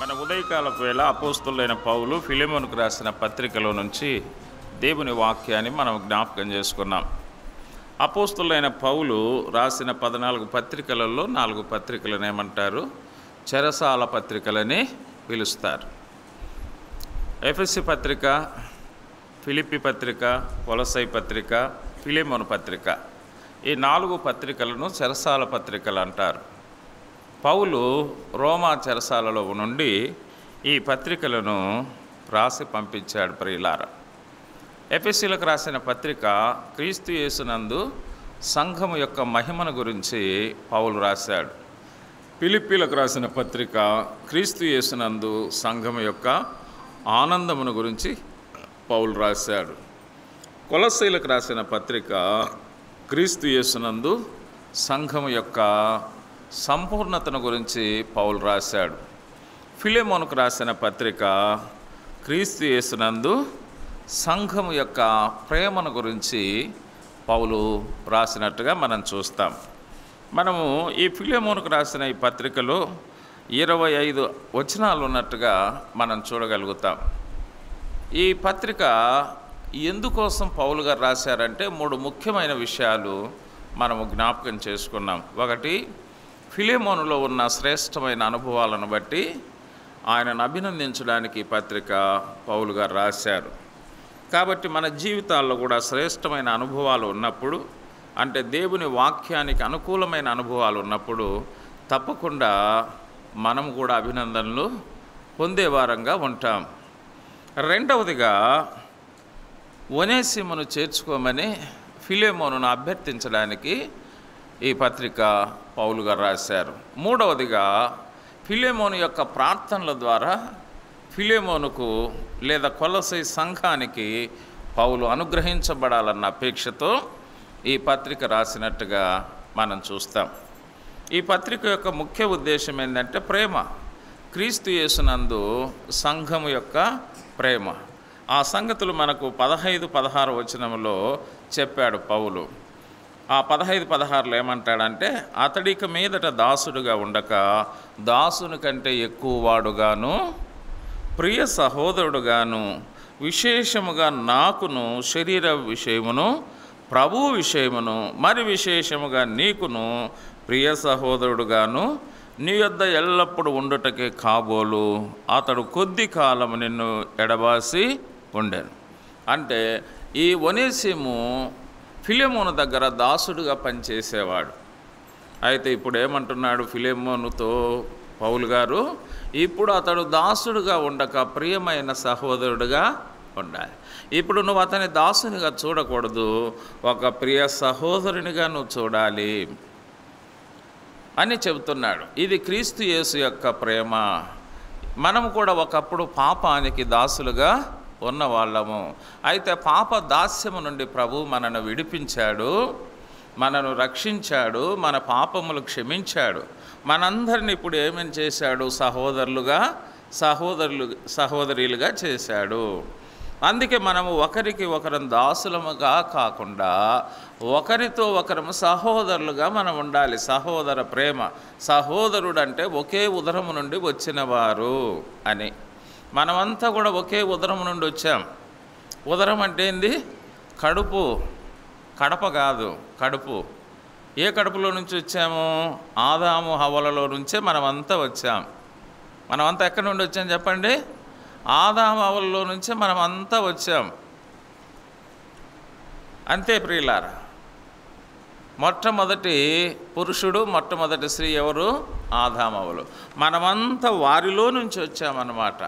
మన ఉదయకాలపు వేళ అపోస్తులైన పౌలు ఫిలెమోనుకు రాసిన పత్రికలో నుంచి దేవుని వాక్యాన్ని మనం జ్ఞాపకం చేసుకున్నాం. అపోస్తులైన పౌలు రాసిన 14 పత్రికలలో 4 పత్రికలను ఏమంటారు? చెరసాల పత్రికలని పిలుస్తారు. ఎఫెసీ పత్రిక, ఫిలిప్పీ పత్రిక, కొలసై పత్రిక, ఫిలెమోను పత్రిక, ఈ 4 పత్రికలను చెరసాల పత్రికలు అంటారు. పౌలు రోమా చెరసాలలో నుండి ఈ పత్రికలను రాసి పంపించాడు. ప్రియులారా, ఎఫెసీలకు రాసిన పత్రిక క్రీస్తు యేసునందు సంఘము యొక్క మహిమను గురించి పౌలు రాశాడు. ఫిలిప్పీలకు రాసిన పత్రిక క్రీస్తు యేసునందు సంఘము యొక్క ఆనందమును గురించి పౌలు రాశాడు. కొలస్సీలకు రాసిన పత్రిక క్రీస్తు యేసునందు సంఘము యొక్క సంపూర్ణతను గురించి పౌలు రాశాడు. ఫిలెమోనుకు రాసిన పత్రిక క్రీస్తు యేసునందు సంఘము యొక్క ప్రేమను గురించి పౌలు రాసినట్టుగా మనం చూస్తాం. మనము ఈ ఫిలెమోనుకు రాసిన ఈ పత్రికలో 25 వచనాలు ఉన్నట్టుగా మనం చూడగలుగుతాం. ఈ పత్రిక ఎందుకోసం పౌలు గారు రాశారంటే 3 ముఖ్యమైన విషయాలు మనము జ్ఞాపకం చేసుకున్నాం. ఒకటి, ఫిలెమోనులో ఉన్న శ్రేష్టమైన అనుభవాలను బట్టి ఆయనను అభినందించడానికి ఈ పత్రిక పౌలు గారు రాశారు. కాబట్టి మన జీవితాల్లో కూడా శ్రేష్టమైన అనుభవాలు ఉన్నప్పుడు, అంటే దేవుని వాక్యానికి అనుకూలమైన అనుభవాలు ఉన్నప్పుడు తప్పకుండా మనం కూడా అభినందనలు పొందేవారంగా ఉంటాం. రెండవదిగా, ఒనేసిమును చేర్చుకోమని ఫిలెమోనును అభ్యర్థించడానికి ఈ పత్రిక పౌలు గారు రాశారు. మూడవదిగా, ఫిలెమోను యొక్క ప్రార్థనల ద్వారా ఫిలెమోనుకు లేదా కొలసై సంఘానికి పౌలు అనుగ్రహించబడాలన్న అపేక్షతో ఈ పత్రిక రాసినట్టుగా మనం చూస్తాం. ఈ పత్రిక యొక్క ముఖ్య ఉద్దేశం ఏంటంటే ప్రేమ, క్రీస్తు యేసునందు సంఘము యొక్క ప్రేమ. ఆ సంగతులు మనకు 15-16 వచనంలో చెప్పాడు పౌలు. ఆ 15-16లో ఏమంటాడంటే, అతడిక మీదట దాసుడుగా ఉండక దాసుని కంటే ఎక్కువ వాడుగాను, ప్రియ సహోదరుడుగాను, విశేషముగా నాకును శరీర విషయమును ప్రభు విషయమును మరి విశేషముగా నీకును ప్రియ సహోదరుడుగాను నీ యొద్ద ఎల్లప్పుడూ ఉండుటకే కాబోలు అతడు కొద్ది కాలం నిన్ను ఎడబాసి ఉండెను. అంటే ఈ ఒనేసిము ఫిలెమోను దగ్గర దాసుడుగా పనిచేసేవాడు. అయితే ఇప్పుడు ఏమంటున్నాడు ఫిలెమోనుతో పౌలు గారు? ఇప్పుడు అతడు దాసుడుగా ఉండక ప్రియమైన సహోదరుడుగా ఉండాలి. ఇప్పుడు నువ్వు అతని దాసునిగా చూడకూడదు, ఒక ప్రియ సహోదరునిగా నువ్వు చూడాలి అని చెబుతున్నాడు. ఇది క్రీస్తు యేసు యొక్క ప్రేమ. మనం కూడా ఒకప్పుడు పాపానికి దాసులుగా ఉన్నవాళ్ళము. అయితే పాప దాస్యము నుండి ప్రభు మనను విడిపించాడు, మనను రక్షించాడు, మన పాపములు క్షమించాడు. మనందరిని ఇప్పుడు ఏమేం చేశాడు? సహోదరులుగా చేశాడు. అందుకే మనము ఒకరికి ఒకరం దాసులముగా కాకుండా ఒకరితో ఒకరము సహోదరులుగా మనం ఉండాలి. సహోదర ప్రేమ. సహోదరుడు అంటే ఒకే ఉదరము నుండి వచ్చినవారు అని. మనమంతా కూడా ఒకే ఉదరం నుండి వచ్చాం. ఉదరం అంటే ఏంది? కడుపు. కడప కాదు, కడుపు. ఏ కడుపులో నుంచి వచ్చాము? ఆదాము హవ్వలలో నుంచే మనమంతా వచ్చాం. మనమంతా ఎక్కడి నుండి వచ్చాం చెప్పండి? ఆదాము హవ్వలలో నుంచే మనమంతా వచ్చాం. అంతే ప్రియులారా. మొట్టమొదటి పురుషుడు, మొట్టమొదటి స్త్రీ ఎవరు? ఆదాము హవ్వలు. మనమంతా వారిలో నుంచి వచ్చామన్నమాట.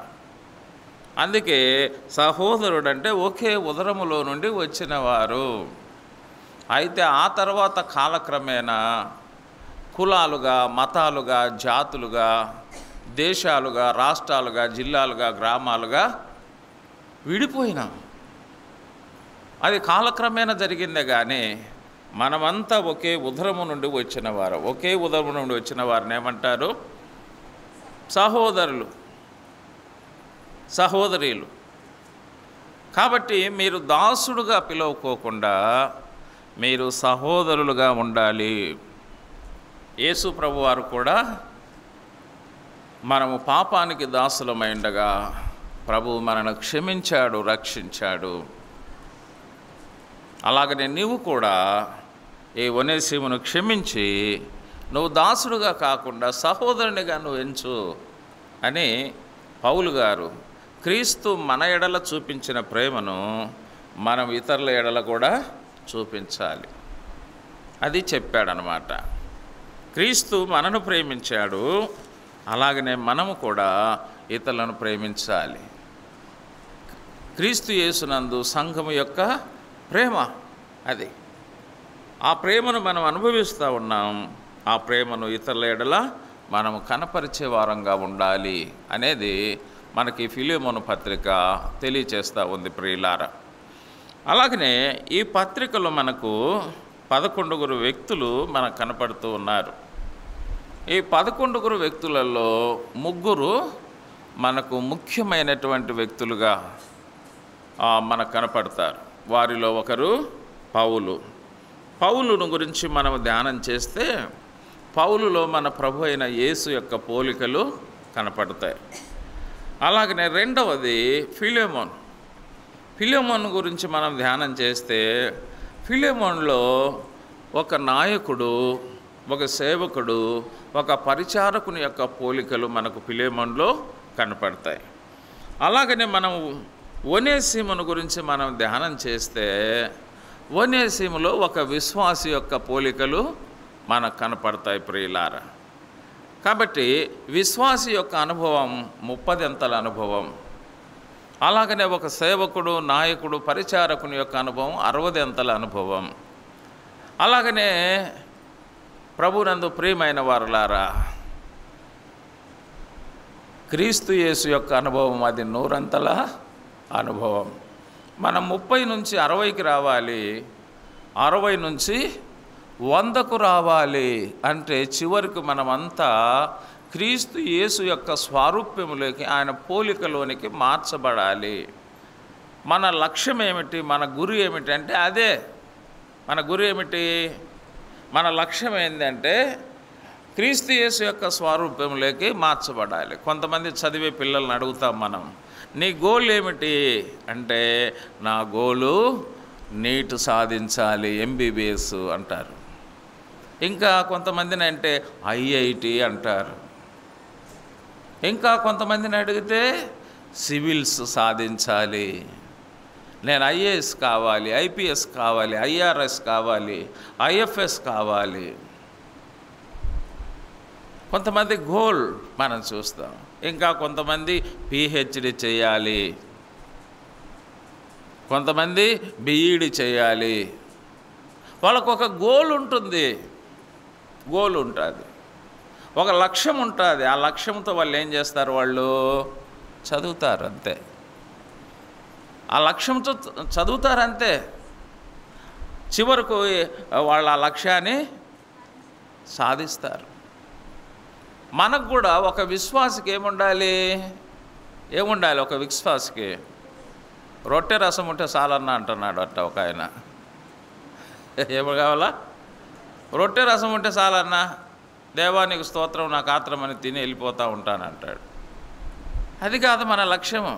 అందుకే సహోదరుడు అంటే ఒకే ఉదరములో నుండి వచ్చినవారు. అయితే ఆ తర్వాత కాలక్రమేణా కులాలుగా, మతాలుగా, జాతులుగా, దేశాలుగా, రాష్ట్రాలుగా, జిల్లాలుగా, గ్రామాలుగా విడిపోయినాం. అది కాలక్రమేణా జరిగిందే కానీ మనమంతా ఒకే ఉదరము నుండి వచ్చినవారు. ఒకే ఉదరము నుండి వచ్చిన వారిని ఏమంటారు? సహోదరులు, సహోదరీలు. కాబట్టి మీరు దాసుడుగా పిలువకోకుండా మీరు సహోదరులుగా ఉండాలి. యేసు ప్రభువారు కూడా మనము పాపానికి దాసులమైండగా ప్రభువు మనను క్షమించాడు, రక్షించాడు. అలాగనే నీవు కూడా ఈ ఒనేసిమును క్షమించి నువ్వు దాసుడుగా కాకుండా సహోదరునిగా నువ్వు ఎంచు అని పౌలు గారు క్రీస్తు మన ఎడల చూపించిన ప్రేమను మనం ఇతరుల ఎడల కూడా చూపించాలి. అది చెప్పాడనమాట. క్రీస్తు మనను ప్రేమించాడు, అలాగనే మనము కూడా ఇతరులను ప్రేమించాలి. క్రీస్తు యేసునందు సంఘము యొక్క ప్రేమ అది. ఆ ప్రేమను మనం అనుభవిస్తూ ఉన్నాం. ఆ ప్రేమను ఇతరుల ఎడల మనము కనపరిచే వారంగా ఉండాలి అనేది మనకి ఫిలెమోను పత్రిక తెలియచేస్తూ ఉంది ప్రియులారా. అలాగనే ఈ పత్రికలో మనకు 11 వ్యక్తులు మనకు కనపడుతూ ఉన్నారు. ఈ 11 వ్యక్తులలో 3 మనకు ముఖ్యమైనటువంటి వ్యక్తులుగా మనకు కనపడతారు. వారిలో ఒకరు పౌలును గురించి మనం ధ్యానం చేస్తే పౌలులో మన ప్రభు అయిన యేసు యొక్క పోలికలు కనపడతాయి. అలాగనే రెండవది ఫిలెమోన్ గురించి మనం ధ్యానం చేస్తే ఫిలెమోన్లో ఒక నాయకుడు, ఒక సేవకుడు, ఒక పరిచారకుని యొక్క పోలికలు మనకు ఫిలెమోన్లో కనపడతాయి. అలాగనే మనం ఒనేసిమును గురించి మనం ధ్యానం చేస్తే ఒనేసిములో ఒక విశ్వాసి యొక్క పోలికలు మనకు కనపడతాయి ప్రియులారా. కాబట్టి విశ్వాసి యొక్క అనుభవం 30 అనుభవం, అలాగనే ఒక సేవకుడు, నాయకుడు, పరిచారకుని యొక్క అనుభవం 60 అనుభవం. అలాగనే ప్రభునందు ప్రియమైన వారులారా, క్రీస్తు యేసు యొక్క అనుభవం అది 100 అనుభవం. మనం 30 నుంచి 60కి రావాలి, 60 నుంచి 100కు రావాలి అంటే చివరికి మనమంతా క్రీస్తు యేసు యొక్క స్వారూప్యములోకి, ఆయన పోలికలోనికి మార్చబడాలి. మన లక్ష్యం ఏమిటి, మన గురి ఏమిటి అంటే అదే. మన గురి ఏమిటి, మన లక్ష్యం ఏంటంటే క్రీస్తు యేసు యొక్క స్వారూప్యంలోకి మార్చబడాలి. కొంతమంది చదివే పిల్లల్ని అడుగుతాం మనం, నీ గోల్ ఏమిటి అంటే నా గోలు నీట్ సాధించాలి, MBBS అంటారు. ఇంకా కొంతమందిని అంటే IIT అంటారు. ఇంకా కొంతమందిని అడిగితే సివిల్స్ సాధించాలి, నేను IAS కావాలి, IPS కావాలి, IRS కావాలి, IFS కావాలి. కొంతమంది గోల్ మనం చూస్తాం. ఇంకా కొంతమంది PhD చేయాలి, కొంతమంది BEd చేయాలి. వాళ్ళకు ఒక గోల్ ఉంటుంది, ఒక లక్ష్యం ఉంటుంది. ఆ లక్ష్యంతో వాళ్ళు ఏం చేస్తారు, వాళ్ళు చదువుతారు అంతే. ఆ లక్ష్యంతో చదువుతారు అంతే. చివరకు వాళ్ళు ఆ లక్ష్యాన్ని సాధిస్తారు. మనకు కూడా ఒక విశ్వాసికి ఏముండాలి, ఒక విశ్వాసికి రొట్టె రసం ఉంటే చాలన్నా అంటున్నాడు అట్ట ఒక ఆయన. ఏమి కావాలా, రొట్టె రసం ఉంటే చాలన్నా, దేవానికి స్తోత్రం, నాకు ఆత్రమని తిని వెళ్ళిపోతూ ఉంటానంటాడు. అది కాదు మన లక్ష్యము.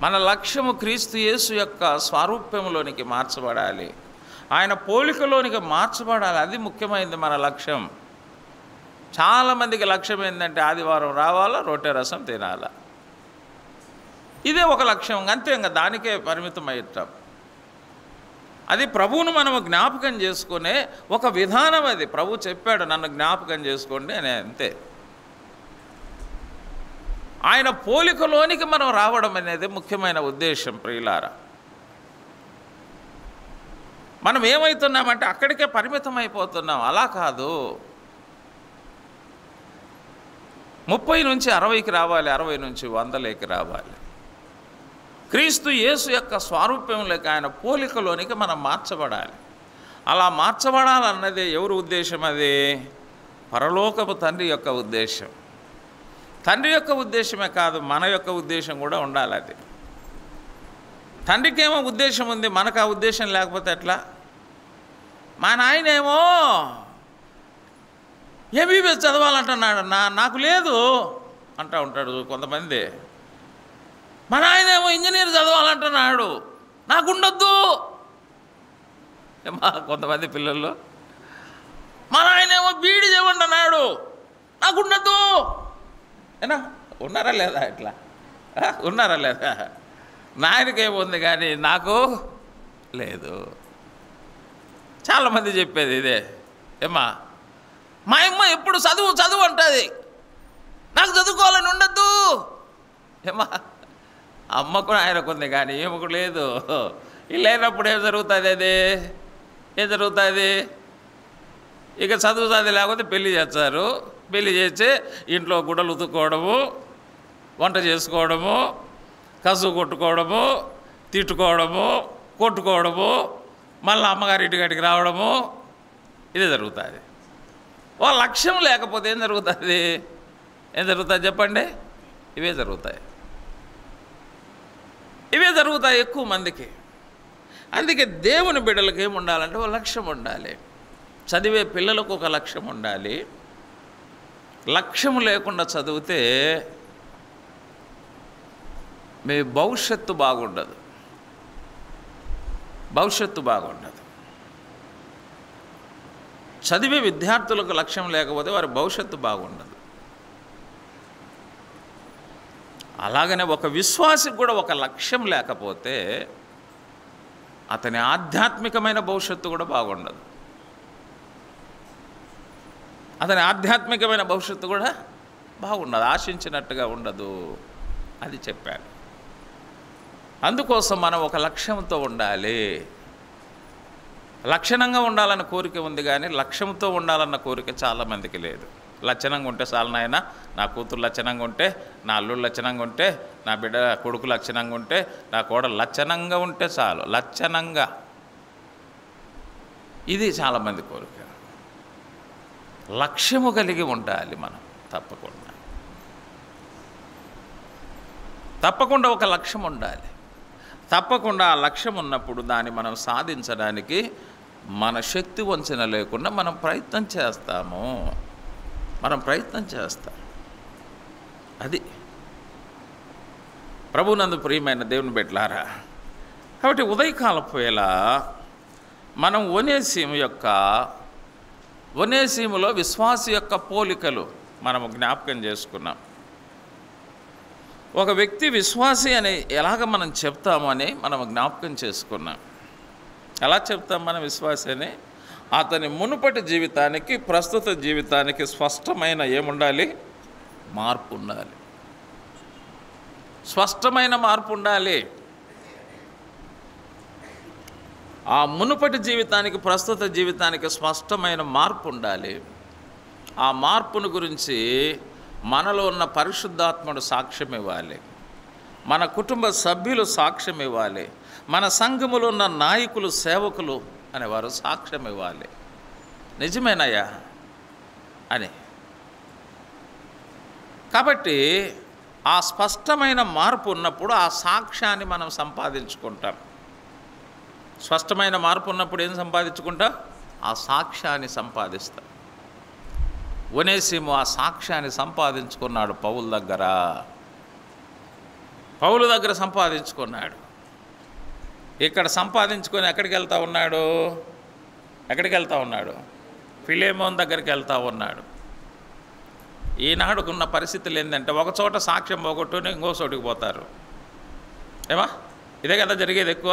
మన లక్ష్యము క్రీస్తు యేసు యొక్క స్వారూప్యంలోనికి మార్చబడాలి, ఆయన పోలికలోనికి మార్చబడాలి. అది ముఖ్యమైనది మన లక్ష్యం. చాలామందికి లక్ష్యం ఏంటంటే ఆదివారం రావాలా, రొట్టె రసం తినాలా, ఇదే ఒక లక్ష్యం అంతే. ఇంకా దానికే పరిమితం అయ్యాం. అది ప్రభువును మనము జ్ఞాపకం చేసుకునే ఒక విధానం. అది ప్రభు చెప్పాడు, నన్ను జ్ఞాపకం చేసుకోండి అని, అంతే. ఆయన పోలికలోనికి మనం రావడం అనేది ముఖ్యమైన ఉద్దేశం ప్రియులారా. మనం ఏమవుతున్నామంటే అక్కడికే పరిమితం అయిపోతున్నాం. అలా కాదు, 30 నుంచి 60కి రావాలి, 60 నుంచి 100లోకి రావాలి. క్రీస్తు యేసు యొక్క స్వారూప్యంలోకి, ఆయన పోలికలోనికి మనం మార్చబడాలి. అలా మార్చబడాలన్నది ఎవరి ఉద్దేశం? అది పరలోకపు తండ్రి యొక్క ఉద్దేశం. తండ్రి యొక్క ఉద్దేశమే కాదు, మన యొక్క ఉద్దేశం కూడా ఉండాలి. అది తండ్రికి ఏమో ఉద్దేశం ఉంది, మనకు ఆ ఉద్దేశం లేకపోతే ఎట్లా? మా నాయనేమో ఎంబీబీఎస్ చదవాలంటున్నాడు, నాకు లేదు అంటూ ఉంటాడు కొంతమంది. మా నాయనేమో ఇంజనీర్ చదవాలంటున్నాడు, నాకు ఉండొద్దు. కొంతమంది పిల్లలు మా నాయనేమో బీడీ చేయమంటున్నాడు, నాకు ఉండొద్దు. ఏనా ఉన్నారా లేదా? ఇట్లా ఉన్నారా లేదా? నాయనకేముంది కానీ నాకు లేదు. చాలామంది చెప్పేది ఇదే. ఏమా మా అమ్మ ఎప్పుడు చదువు చదువు అంటుంది, నాకు చదువుకోవాలని ఉండద్దు. ఏమా అమ్మకు ఆయనకుంది కానీ ఏమకు లేదు. ఇది లేనప్పుడు ఏం జరుగుతుంది? ఏం జరుగుతుంది? ఇక చదువు లేకపోతే పెళ్లి చేస్తారు. పెళ్లి చేసి ఇంట్లో గుడ్డలు ఉతుక్కోవడము, వంట చేసుకోవడము, కసువు కొట్టుకోవడము, తిట్టుకోవడము, కొట్టుకోవడము, మళ్ళీ అమ్మగారి ఇంటికి రావడము, ఇదే జరుగుతుంది. ఓ లక్ష్యం లేకపోతే ఏం జరుగుతుంది? ఏం జరుగుతుంది చెప్పండి? ఇవే జరుగుతాయి ఎక్కువ మందికి. అందుకే దేవుని బిడ్డలకు ఏముండాలంటే ఒక లక్ష్యం ఉండాలి. చదివే పిల్లలకు ఒక లక్ష్యం ఉండాలి. లక్ష్యం లేకుండా చదివితే మీ భవిష్యత్తు బాగుండదు. చదివే విద్యార్థులకు లక్ష్యం లేకపోతే వారి భవిష్యత్తు బాగుండదు. అలాగనే ఒక విశ్వాసికి కూడా ఒక లక్ష్యం లేకపోతే అతని ఆధ్యాత్మికమైన భవిష్యత్తు కూడా బాగుండదు. ఆశించినట్టుగా ఉండదు. అది చెప్పాడు. అందుకోసం మనం ఒక లక్ష్యంతో ఉండాలి. లక్షణంగా ఉండాలన్న కోరిక ఉంది కానీ లక్ష్యంతో ఉండాలన్న కోరిక చాలామందికి లేదు. లక్షణంగా ఉంటే చాలు నాయన, నా కూతురు లక్షణంగా ఉంటే, నా అల్లుడు లక్షణంగా ఉంటే, నా బిడ్డ కొడుకు లక్షణంగా ఉంటే, నా కోడలు లక్షణంగా ఉంటే చాలు. లక్షణంగా ఇది చాలామంది కోరిక. లక్ష్యము కలిగి ఉండాలి మనం. తప్పకుండా ఒక లక్ష్యం ఉండాలి. తప్పకుండా ఆ లక్ష్యం ఉన్నప్పుడు దాన్ని మనం సాధించడానికి మన శక్తి వంచన లేకుండా మనం ప్రయత్నం చేస్తాం. అది ప్రభునందు ప్రియమైన దేవుని బిడ్డలారా. కాబట్టి ఉదయకాలపు వేళ మనం ఒనేసిములో విశ్వాసి యొక్క పోలికలు మనము జ్ఞాపకం చేసుకున్నాం. ఒక వ్యక్తి విశ్వాసి అని ఎలాగ మనం చెప్తాము అని మనం జ్ఞాపకం చేసుకున్నాం. ఎలా చెప్తాం మనం విశ్వాసి అని? అతని మునుపటి జీవితానికి ప్రస్తుత జీవితానికి స్పష్టమైన ఏముండాలి? మార్పు ఉండాలి. స్పష్టమైన మార్పు ఉండాలి. ఆ మునుపటి జీవితానికి ప్రస్తుత జీవితానికి స్పష్టమైన మార్పు ఉండాలి. ఆ మార్పును గురించి మనలో ఉన్న పరిశుద్ధాత్ముడు సాక్ష్యం ఇవ్వాలి. మన కుటుంబ సభ్యులు సాక్ష్యం ఇవ్వాలి. మన సంఘములో ఉన్న నాయకులు, సేవకులు అనేవారు సాక్ష్యం ఇవ్వాలి. నిజమేనయ్యా అని. కాబట్టి ఆ స్పష్టమైన మార్పు ఉన్నప్పుడు ఆ సాక్ష్యాన్ని మనం సంపాదించుకుంటాం. స్పష్టమైన మార్పు ఉన్నప్పుడు ఏం సంపాదించుకుంటాం? ఆ సాక్ష్యాన్ని సంపాదిస్తాం. ఒనేసిము ఆ సాక్ష్యాన్ని సంపాదించుకున్నాడు పౌలు దగ్గర సంపాదించుకున్నాడు. ఇక్కడ సంపాదించుకొని ఎక్కడికి వెళ్తూ ఉన్నాడు? ఫిలేమోన్ దగ్గరికి వెళ్తూ ఉన్నాడు. ఈనాడుకున్న పరిస్థితులు ఏంటంటే ఒక చోట సాక్ష్యం పోగొట్టుని ఇంకో చోటుకి పోతారు. ఏమా ఇదే కదా జరిగేది ఎక్కువ.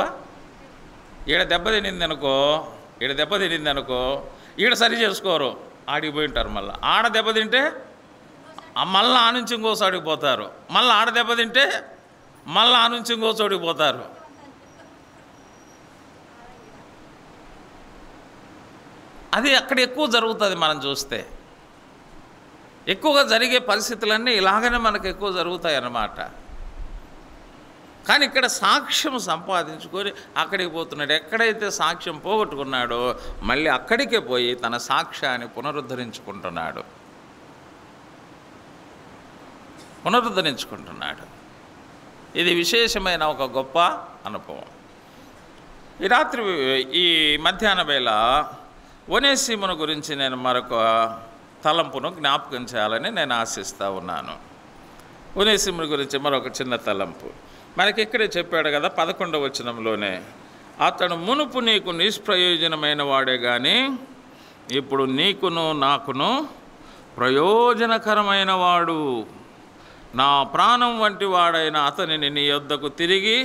ఈడ దెబ్బ తినింది అనుకో ఈడ సరి చేసుకోరు, ఆడికి పోయి ఉంటారు. మళ్ళీ ఆడ దెబ్బతింటే మళ్ళీ ఆ నుంచి ఇంకో చోటుకి పోతారు. మళ్ళీ ఆడ దెబ్బతింటే మళ్ళీ ఆ నుంచి ఇంకో చోటుకి పోతారు. అది అక్కడ ఎక్కువ జరుగుతుంది. మనం చూస్తే ఎక్కువగా జరిగే పరిస్థితులన్నీ ఇలాగనే మనకు ఎక్కువ జరుగుతాయి అన్నమాట. కానీ ఇక్కడ సాక్ష్యం సంపాదించుకొని అక్కడికి పోతున్నాడు. ఎక్కడైతే సాక్ష్యం పోగొట్టుకున్నాడో మళ్ళీ అక్కడికే పోయి తన సాక్ష్యాన్ని పునరుద్ధరించుకుంటున్నాడు. ఇది విశేషమైన ఒక గొప్ప అనుభవం. ఈ మధ్యాహ్న వేళ ఒనేసిమును గురించి నేను మరొక తలంపును జ్ఞాపకం చేయాలని నేను ఆశిస్తూ ఉన్నాను. ఒనేసిముని గురించి మరొక చిన్న తలంపు మనకి ఇక్కడే చెప్పాడు కదా 11వ వచనంలోనే, అతడు మునుపు నీకు నిష్ప్రయోజనమైన వాడే కానీ ఇప్పుడు నీకును నాకును ప్రయోజనకరమైన వాడు. నా ప్రాణం వంటి వాడైన అతనిని నీ యొద్దకు తిరిగి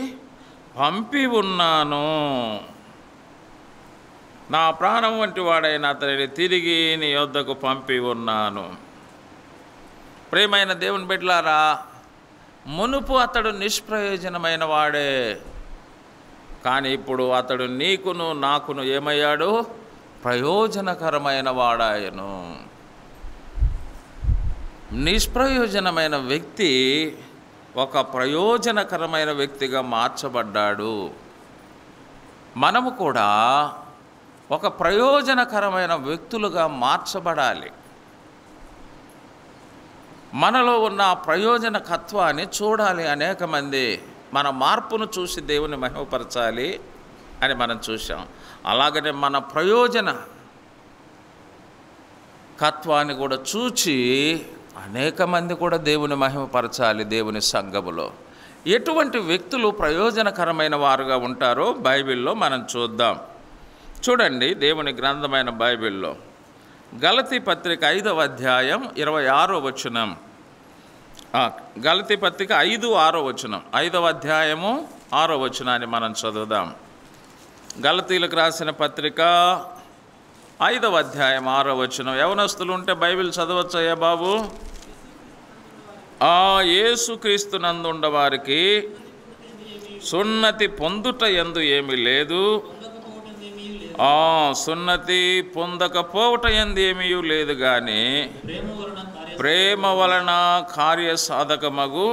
పంపి ఉన్నాను. నా ప్రాణం వంటి వాడైన అతనిని తిరిగి నీ యొద్దకు పంపి ఉన్నాను. ప్రియమైన దేవుని బిడ్డలారా, మునుపు అతడు నిష్ప్రయోజనమైన వాడే, కానీ ఇప్పుడు అతడు నీకును నాకును ఏమయ్యాడు? ప్రయోజనకరమైన వాడాయను. నిష్ప్రయోజనమైన వ్యక్తి ఒక ప్రయోజనకరమైన వ్యక్తిగా మార్చబడ్డాడు. మనము కూడా ఒక ప్రయోజనకరమైన వ్యక్తులుగా మార్చబడాలి. మనలో ఉన్న ప్రయోజనకత్వాన్ని చూడాలి. అనేక మంది మన మార్పును చూసి దేవుని మహిమపరచాలి అని మనం చూసాం. అలాగనే మన ప్రయోజన కత్వాన్ని కూడా చూచి అనేక మంది కూడా దేవుని మహిమపరచాలి. దేవుని సంఘములో ఎటువంటి వ్యక్తులు ప్రయోజనకరమైన వారుగా ఉంటారో బైబిల్లో మనం చూద్దాం. చూడండి, దేవుని గ్రంథమైన బైబిల్లో గలతీ పత్రిక 5వ అధ్యాయం 26వ వచనం. గలతీ పత్రిక 5:6 వచనం, 5వ అధ్యాయము 6వ వచనాన్ని మనం చదువుదాం. గలతీలకు రాసిన పత్రిక 5వ అధ్యాయం 6వ వచనం. యవనస్తులు ఉంటే బైబిల్ చదవచ్చయ్యా బాబు. యేసుక్రీస్తునందు ఉండవారికి సున్నతి పొందుట యందు ఏమీ లేదు, సున్నతి పొందకపోవట యందు ఏమీ లేదు, కానీ ప్రేమ వలన కార్యసాధకమగు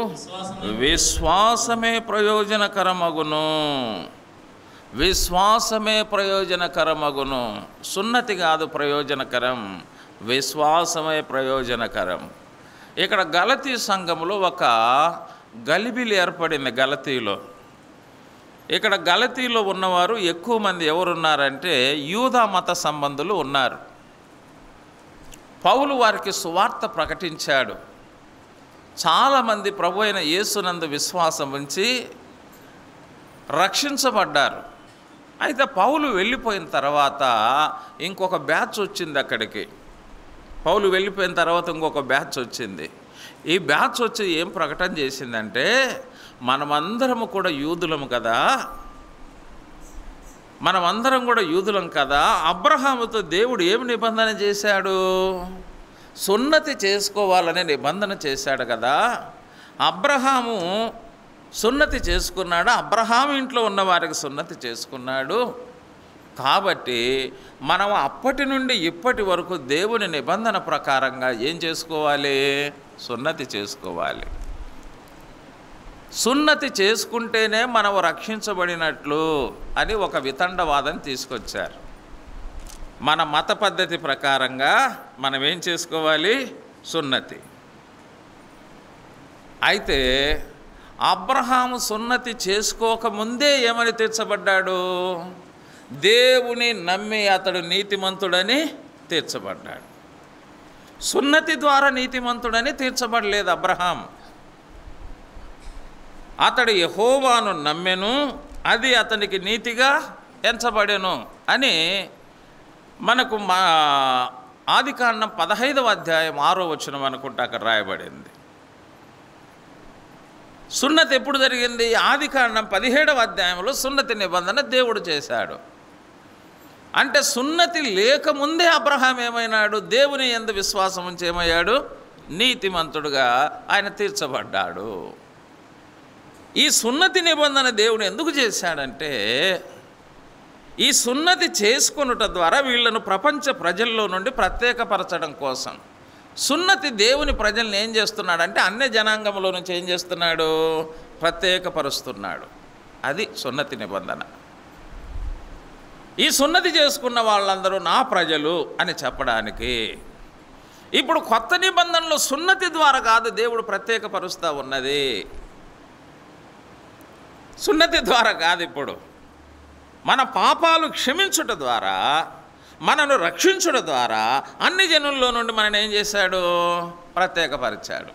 విశ్వాసమే ప్రయోజనకరమగును. విశ్వాసమే ప్రయోజనకరమగును. సున్నతి కాదు ప్రయోజనకరం, విశ్వాసమే ప్రయోజనకరం. ఇక్కడ గలతీ సంఘములో ఒక గలిబిలి ఏర్పడింది. గలతీలో ఇక్కడ గలతీలో ఉన్నవారు ఎక్కువ మంది ఎవరున్నారంటే యూదా మత సంబంధులు ఉన్నారు. పౌలు వారికి సువార్త ప్రకటించాడు. చాలామంది ప్రభు అయిన యేసునందు విశ్వాసం ఉంచి రక్షించబడ్డారు. అయితే పౌలు వెళ్ళిపోయిన తర్వాత ఇంకొక బ్యాచ్ వచ్చింది అక్కడికి. పౌలు వెళ్ళిపోయిన తర్వాత ఇంకొక బ్యాచ్ వచ్చింది. ఈ బ్యాచ్ వచ్చి ఏం ప్రకటన చేసిందంటే, మనమందరము కూడా యూదులము కదా, మనమందరం కూడా యూదులం కదా, అబ్రహాముతో దేవుడు ఏమి నిబంధన చేశాడు? సున్నతి చేసుకోవాలనే నిబంధన చేశాడు కదా. అబ్రహాము సున్నతి చేసుకున్నాడు, అబ్రహాము ఇంట్లో ఉన్న వారికి సున్నతి చేసుకున్నాడు. కాబట్టి మనం అప్పటి నుండి ఇప్పటి వరకు దేవుని నిబంధన ప్రకారంగా ఏం చేసుకోవాలి? సున్నతి చేసుకోవాలి. సున్నతి చేసుకుంటేనే మనం రక్షించబడినట్లు అని ఒక వితండవాదం తీసుకొచ్చారు. మన మత పద్ధతి ప్రకారంగా మనం ఏం చేసుకోవాలి? సున్నతి. అయితే అబ్రహాము సున్నతి చేసుకోకముందే ఏమని తీర్చబడ్డాడు? దేవుని నమ్మి అతడు నీతిమంతుడని తీర్చబడ్డాడు. సున్నతి ద్వారా నీతిమంతుడని తీర్చబడలేదు అబ్రహాం. అతడు యెహోవాను నమ్మెను, అది అతనికి నీతిగా ఎంచబడెను అని మనకు ఆదికాండం 15వ అధ్యాయం 6వ వచనం అనుకుంటా అక్కడ రాయబడింది. సున్నతి ఎప్పుడు జరిగింది? ఆదికాండం 17వ అధ్యాయంలో సున్నతి నిబంధన దేవుడు చేశాడు. అంటే సున్నతి లేకముందే అబ్రహాం ఏమైనాడు? దేవుని యందు విశ్వాసం ఉంచి ఏమయ్యాడు? నీతిమంతుడుగా ఆయన తీర్చబడ్డాడు. ఈ సున్నతి నిబంధన దేవుడు ఎందుకు చేశాడంటే, ఈ సున్నతి చేసుకొనుట ద్వారా వీళ్ళను ప్రపంచ ప్రజల్లో నుండి ప్రత్యేకపరచడం కోసం. సున్నతి దేవుని ప్రజల్ని ఏం చేస్తున్నాడంటే అన్య జనాంగంలో నుంచి ఏం చేస్తున్నాడు? ప్రత్యేకపరుస్తున్నాడు. అది సున్నతి నిబంధన. ఈ సున్నతి చేసుకున్న వాళ్ళందరూ నా ప్రజలు అని చెప్పడానికి. ఇప్పుడు కొత్త నిబంధనలో సున్నతి ద్వారా కాదు దేవుడు ప్రత్యేకపరుస్తూ ఉన్నది. సున్నతి ద్వారా కాదు. ఇప్పుడు మన పాపాలు క్షమించుట ద్వారా మనను రక్షించడం ద్వారా అన్ని జనుల్లో నుండి మనని ఏం చేశాడు? ప్రత్యేకపరిచాడు.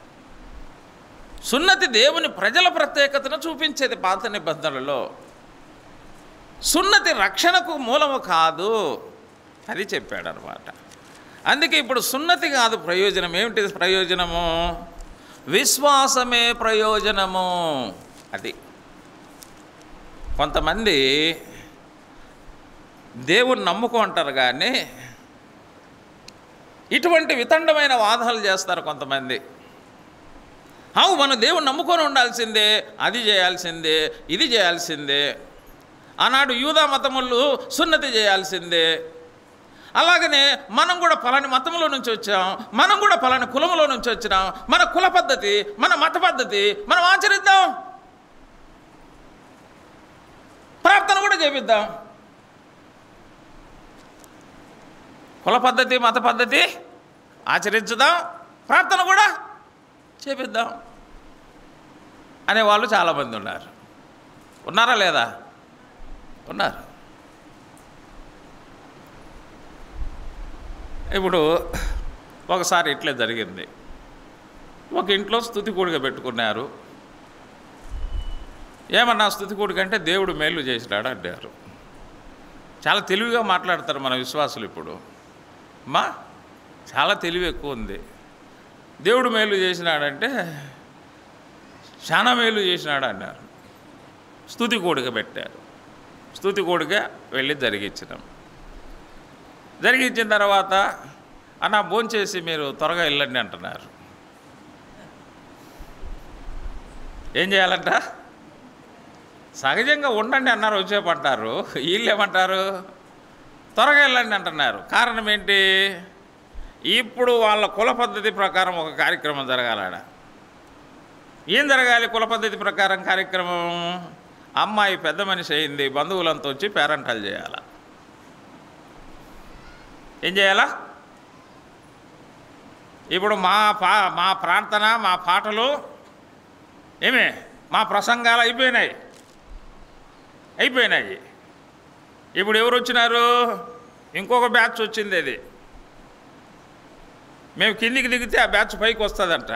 సున్నతి దేవుని ప్రజల ప్రత్యేకతను చూపించేది పాత నిబంధనలలో. సున్నతి రక్షణకు మూలము కాదు, అది చెప్పాడనమాట. అందుకే ఇప్పుడు సున్నతి కాదు ప్రయోజనం. ఏమిటి ప్రయోజనము? విశ్వాసమే ప్రయోజనము. అది కొంతమంది దేవుని నమ్ముకుంటారు కానీ ఇటువంటి వితండమైన వాదాలు చేస్తారు కొంతమంది. మనం దేవుని నమ్ముకొని ఉండాల్సిందే, అది చేయాల్సిందే, ఇది చేయాల్సిందే. ఆనాడు యూదా మతములు సున్నతి చేయాల్సిందే. అలాగనే మనం కూడా పలాని మతంలో నుంచి వచ్చాం, మనం కూడా పలాని కులంలో నుంచి వచ్చినాం, మన కుల పద్ధతి, మన మత పద్ధతి మనం ఆచరిద్దాం, ప్రార్థన కూడా చేపిద్దాం. కుల పద్ధతి, మత పద్ధతి ఆచరించుదాం, ప్రార్థన కూడా చేపిద్దాం అనేవాళ్ళు చాలామంది ఉన్నారు. ఉన్నారా లేదా? ఉన్నారు. ఇప్పుడు ఒకసారి ఇట్లే జరిగింది. ఒక ఇంట్లో స్తుతి కూడిక పెట్టుకున్నారు. ఏమన్నా స్తుతి కూడిక అంటే దేవుడు మేలు చేసినాడు అంటారు. చాలా తెలివిగా మాట్లాడతారు మన విశ్వాసులు. ఇప్పుడు చాలా తెలివి ఎక్కువ ఉంది. దేవుడు మేలు చేసినాడంటే చాలా మేలు చేసినాడు అన్నారు. స్తుతి కూడిక పెట్టారు. స్తుతి కూడిక వెళ్ళి జరిగించినాం. జరిగించిన తర్వాత అన్న భోంచేసి మీరు త్వరగా వెళ్ళండి అంటున్నారు. ఏం చేయాలంట? సహజంగా ఉండండి అన్నారు, వచ్చేపు అంటారు. వీళ్ళు ఏమంటారు? త్వరగా వెళ్ళండి అంటున్నారు. కారణం ఏంటి? ఇప్పుడు వాళ్ళ కుల పద్ధతి ప్రకారం ఒక కార్యక్రమం జరగాలడ. ఏం జరగాలి కుల పద్ధతి ప్రకారం కార్యక్రమం? అమ్మాయి పెద్ద మనిషి అయింది, బంధువులంతా వచ్చి పేరెంటాలు చేయాల. ఏం చేయాలా? ఇప్పుడు మా ప్రార్థన, మా పాటలు మా ప్రసంగాలు అయిపోయినాయి. ఇప్పుడు ఎవరు వచ్చినారు? ఇంకొక బ్యాచ్ వచ్చింది. అది మేము కిందికి దిగితే ఆ బ్యాచ్ పైకి వస్తుందంట.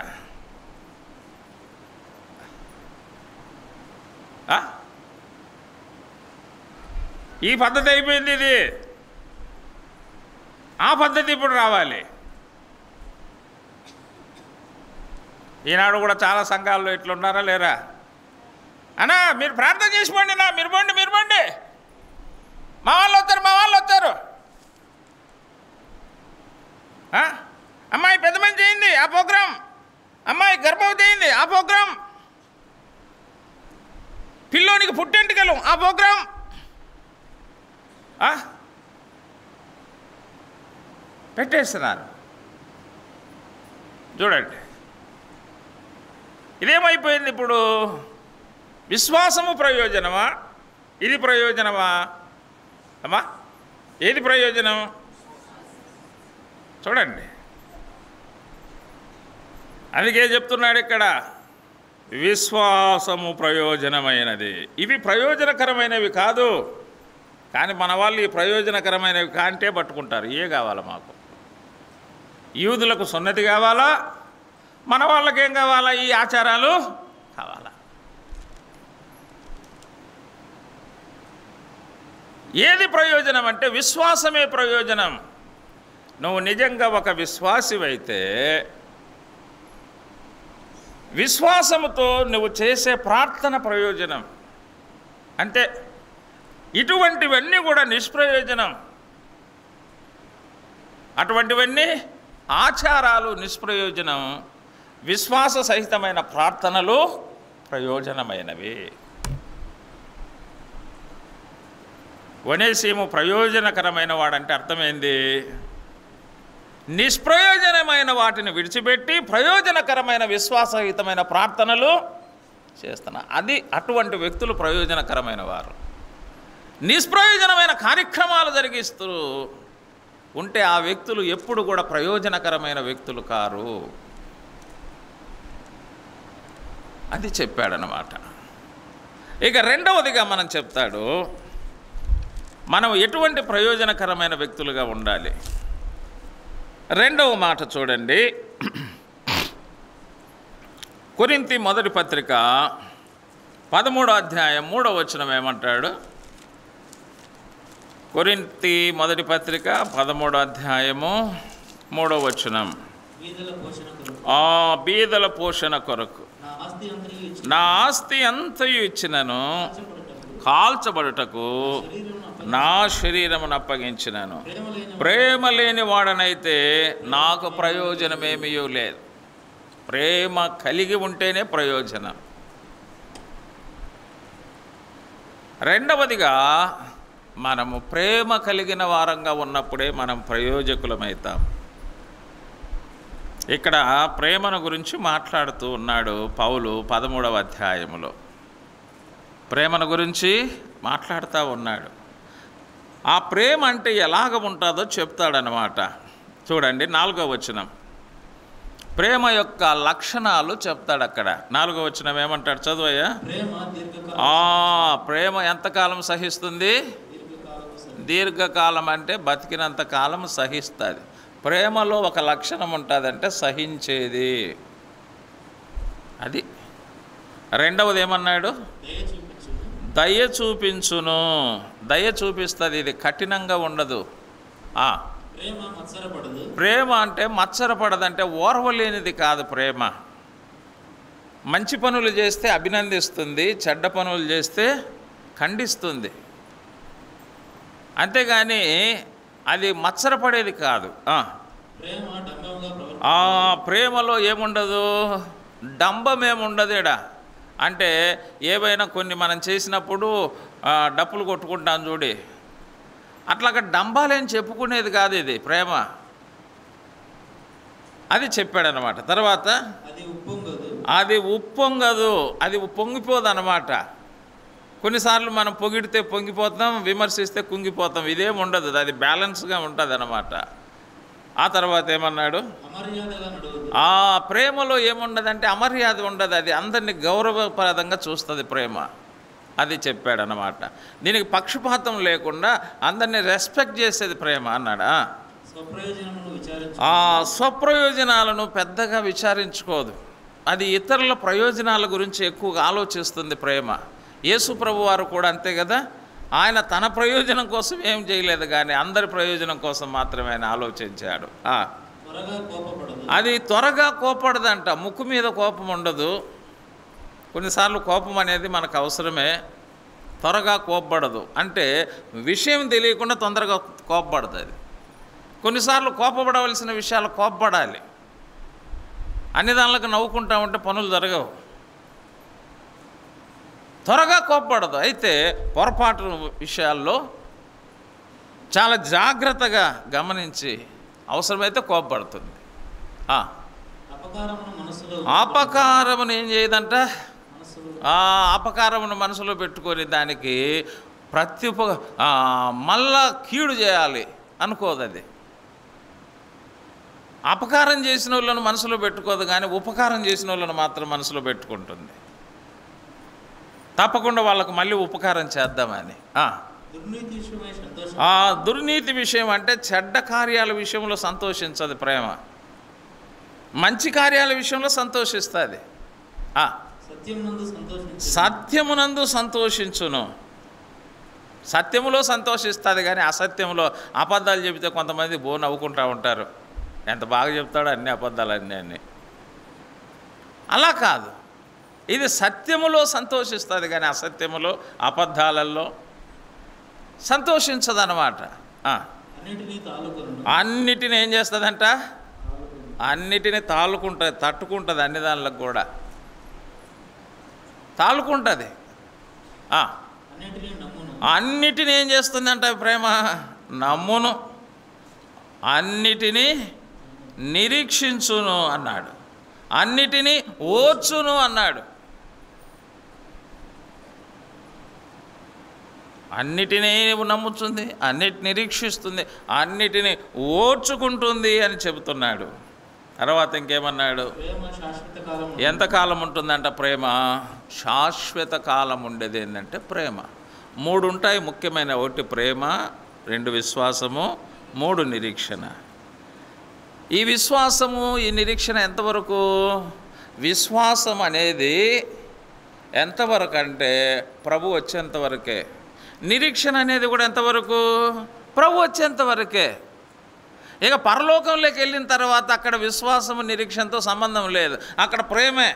ఈ పద్ధతి అయిపోయింది. ఇది ఆ పద్ధతి ఇప్పుడు రావాలి. ఈనాడు కూడా చాలా సంఘాల్లో ఇట్లున్నారా లేరా? అన్నా మీరు ప్రార్థన చేసుకోండి, మీరు పోండి, మా వాళ్ళు వస్తారు. అమ్మాయి పెద్ద మంచి అయింది, ఆ ప్రోగ్రాం. అమ్మాయి గర్భవతి అయింది, ఆ ప్రోగ్రాం. పిల్లోనికి పుట్టెంటుకలు, ఆ ప్రోగ్రాం. పెట్టేస్తున్నారు. చూడండి, ఇదేమైపోయింది ఇప్పుడు? విశ్వాసము ప్రయోజనమా? ఇది ప్రయోజనమా? అమ్మా ఏది ప్రయోజనం? చూడండి, అందుకే చెప్తున్నాడు ఇక్కడ, విశ్వాసము ప్రయోజనమైనది. ఇవి ప్రయోజనకరమైనవి కాదు, కానీ మన వాళ్ళు ఈ ప్రయోజనకరమైనవి కాంటే పట్టుకుంటారు. ఏ కావాలా మాకు? యూదులకు సున్నతి కావాలా? మన వాళ్ళకేం కావాలా? ఈ ఆచారాలు కావాలా? ఏది ప్రయోజనం అంటే విశ్వాసమే ప్రయోజనం. నువ్వు నిజంగా ఒక విశ్వాసివైతే విశ్వాసముతో నువ్వు చేసే ప్రార్థన ప్రయోజనం. అంటే ఇటువంటివన్నీ కూడా నిష్ప్రయోజనం. అటువంటివన్నీ ఆచారాలు నిష్ప్రయోజనం, విశ్వాస సహితమైన ప్రార్థనలు ప్రయోజనమైనవి. ఒనేసిము ప్రయోజనకరమైన వాడంటే అర్థమైంది, నిష్ప్రయోజనమైన వాటిని విడిచిపెట్టి ప్రయోజనకరమైన విశ్వాసహితమైన ప్రార్థనలు చేస్తున్నా. అది అటువంటి వ్యక్తులు ప్రయోజనకరమైన వారు. నిష్ప్రయోజనమైన కార్యక్రమాలు జరిగిస్తూ ఉంటే ఆ వ్యక్తులు ఎప్పుడు కూడా ప్రయోజనకరమైన వ్యక్తులు కారు. అది చెప్పాడనమాట. ఇక రెండవదిగా మనం చెప్తాడు, మనం ఎటువంటి ప్రయోజనకరమైన వ్యక్తులుగా ఉండాలి. రెండవ మాట చూడండి, కొరింథీ మొదటి పత్రిక 13వ అధ్యాయం 3వ వచనం ఏమంటాడు? కొరింథీ మొదటి పత్రిక 13వ అధ్యాయము 3వ వచనం, బీదల పోషణ కొరకు నా ఆస్తి అంతయు ఇచ్చినను, కాల్చబడుటకు నా శరీరమును అప్పగించినను. ప్రేమ లేని వాడనైతే నాకు ప్రయోజనమేమీ లేదు. ప్రేమ కలిగి ఉంటేనే ప్రయోజనం. రెండవదిగా, మనము ప్రేమ కలిగిన వారంగా ఉన్నప్పుడే మనం ప్రయోజకులమవుతాం. ఇక్కడ ప్రేమను గురించి మాట్లాడుతూ ఉన్నాడు పౌలు 13వ అధ్యాయములో. ప్రేమను గురించి మాట్లాడుతూ ఉన్నాడు. ఆ ప్రేమ అంటే ఎలాగ ఉంటుందో చెప్తాడనమాట. చూడండి 4వ వచనం, ప్రేమ యొక్క లక్షణాలు చెప్తాడు అక్కడ. 4వ వచనం ఏమంటాడు? చదువయ్యా. ప్రేమ ఎంతకాలం సహిస్తుంది? దీర్ఘకాలం అంటే బతికినంత కాలం సహిస్తుంది. ప్రేమలో ఒక లక్షణం ఉంటుందంటే సహించేది. అది. రెండవది ఏమన్నాడు? దయ చూపించును. దయ చూపిస్తుంది. ఇది కఠినంగా ఉండదు. ప్రేమ అంటే మత్సరపడదంటే ఓర్వలేనిది కాదు. ప్రేమ మంచి పనులు చేస్తే అభినందిస్తుంది, చెడ్డ పనులు చేస్తే ఖండిస్తుంది. అంతేగాని అది మత్సరపడేది కాదు. ప్రేమలో ఏముండదు? డంబం ఏముండదు. ఈడ అంటే ఏవైనా కొన్ని మనం చేసినప్పుడు డప్పులు కొట్టుకుంటాం చూడి, అట్లాగా డంబాలేం చెప్పుకునేది కాదు ఇది ప్రేమ. అది చెప్పాడనమాట. తర్వాత అది ఉప్పొంగదు, అది పొంగిపోదు అనమాట. కొన్నిసార్లు మనం పొగిడితే పొంగిపోతాం, విమర్శిస్తే కుంగిపోతాం. ఇదేం ఉండదు, అది బ్యాలెన్స్గా ఉంటుంది అన్నమాట. ఆ తర్వాత ఏమన్నాడు? ఆ ప్రేమలో ఏముండదంటే అమర్యాద ఉండదు. అది అందరినీ గౌరవప్రదంగా చూస్తుంది ప్రేమ. అది చెప్పాడనమాట. దీనికి పక్షపాతం లేకుండా అందరినీ రెస్పెక్ట్ చేసేది ప్రేమ అన్నాడా. స్వప్రయోజనాలను పెద్దగా విచారించుకోదు. అది ఇతరుల ప్రయోజనాల గురించి ఎక్కువగా ఆలోచిస్తుంది ప్రేమ. యేసు ప్రభు వారు కూడా అంతే కదా. ఆయన తన ప్రయోజనం కోసం ఏం చేయలేదు, కానీ అందరి ప్రయోజనం కోసం మాత్రమే ఆయన ఆలోచించాడు. అది త్వరగా కోపడదంట. ముక్కు మీద కోపం ఉండదు. కొన్నిసార్లు కోపం అనేది మనకు అవసరమే. త్వరగా కోపపడదు అంటే విషయం తెలియకుండా తొందరగా కోపపడదు. అది కొన్నిసార్లు కోపపడవలసిన విషయాలు కోపపడాలి. అన్ని దానిలకు నవ్వుకుంటా ఉంటే పనులు జరగవు. త్వరగా కోపపడదు. అయితే పొరపాటు విషయాల్లో చాలా జాగ్రత్తగా గమనించి అవసరమైతే కోపపడుతుంది. అపకారమును ఏం చేయదంట? అపకారమును మనసులో పెట్టుకొని దానికి మళ్ళా కీడు చేయాలి అనుకోదు. అది అపకారం చేసిన వాళ్ళను మనసులో పెట్టుకోదు, కానీ ఉపకారం చేసిన వాళ్ళను మాత్రం మనసులో పెట్టుకుంటుంది. తప్పకుండా వాళ్ళకు మళ్ళీ ఉపకారం చేద్దామని. దుర్నీతి విషయం అంటే చెడ్డ కార్యాల విషయంలో సంతోషించదు ప్రేమ. మంచి కార్యాల విషయంలో సంతోషిస్తుంది. సత్యమునందు సంతోషించును. సత్యములో సంతోషిస్తుంది, కానీ అసత్యంలో అబద్ధాలు చెబితే కొంతమంది నవ్వుకుంటూ ఉంటారు. ఎంత బాగా చెప్తాడో అన్ని అబద్ధాలన్నీ అన్నీ. అలా కాదు. ఇది సత్యములో సంతోషిస్తుంది, కానీ అసత్యములో అబద్ధాలలో సంతోషించదన్నమాట. అన్నిటిని ఏం చేస్తుందంట? అన్నిటినీ తట్టుకుంటుంది. అన్ని దానిలకు కూడా తాళుకుంటుంది. అన్నిటిని ఏం చేస్తుందంట ప్రేమ? నమ్మును, అన్నిటినీ నిరీక్షించును అన్నాడు, అన్నిటినీ ఓర్చును అన్నాడు. అన్నిటినీ నమ్ముతుంది, అన్నిటిని నిరీక్షిస్తుంది, అన్నిటినీ ఓర్చుకుంటుంది అని చెబుతున్నాడు. తర్వాత ఇంకేమన్నాడు? ఎంతకాలం ఉంటుందంట ప్రేమ? శాశ్వత కాలం ఉండేది ఏంటంటే ప్రేమ. మూడు ఉంటాయి ముఖ్యమైన. ఒకటి ప్రేమ, 2 విశ్వాసము, 3 నిరీక్షణ. ఈ విశ్వాసము ఈ నిరీక్షణ ఎంతవరకు? విశ్వాసం అనేది ఎంతవరకు అంటే ప్రభు వచ్చేంతవరకే. నిరీక్షణ అనేది కూడా ఎంతవరకు? ప్రభు వచ్చేంతవరకే. ఇక పరలోకంలోకి వెళ్ళిన తర్వాత అక్కడ విశ్వాసము నిరీక్షణతో సంబంధం లేదు, అక్కడ ప్రేమే.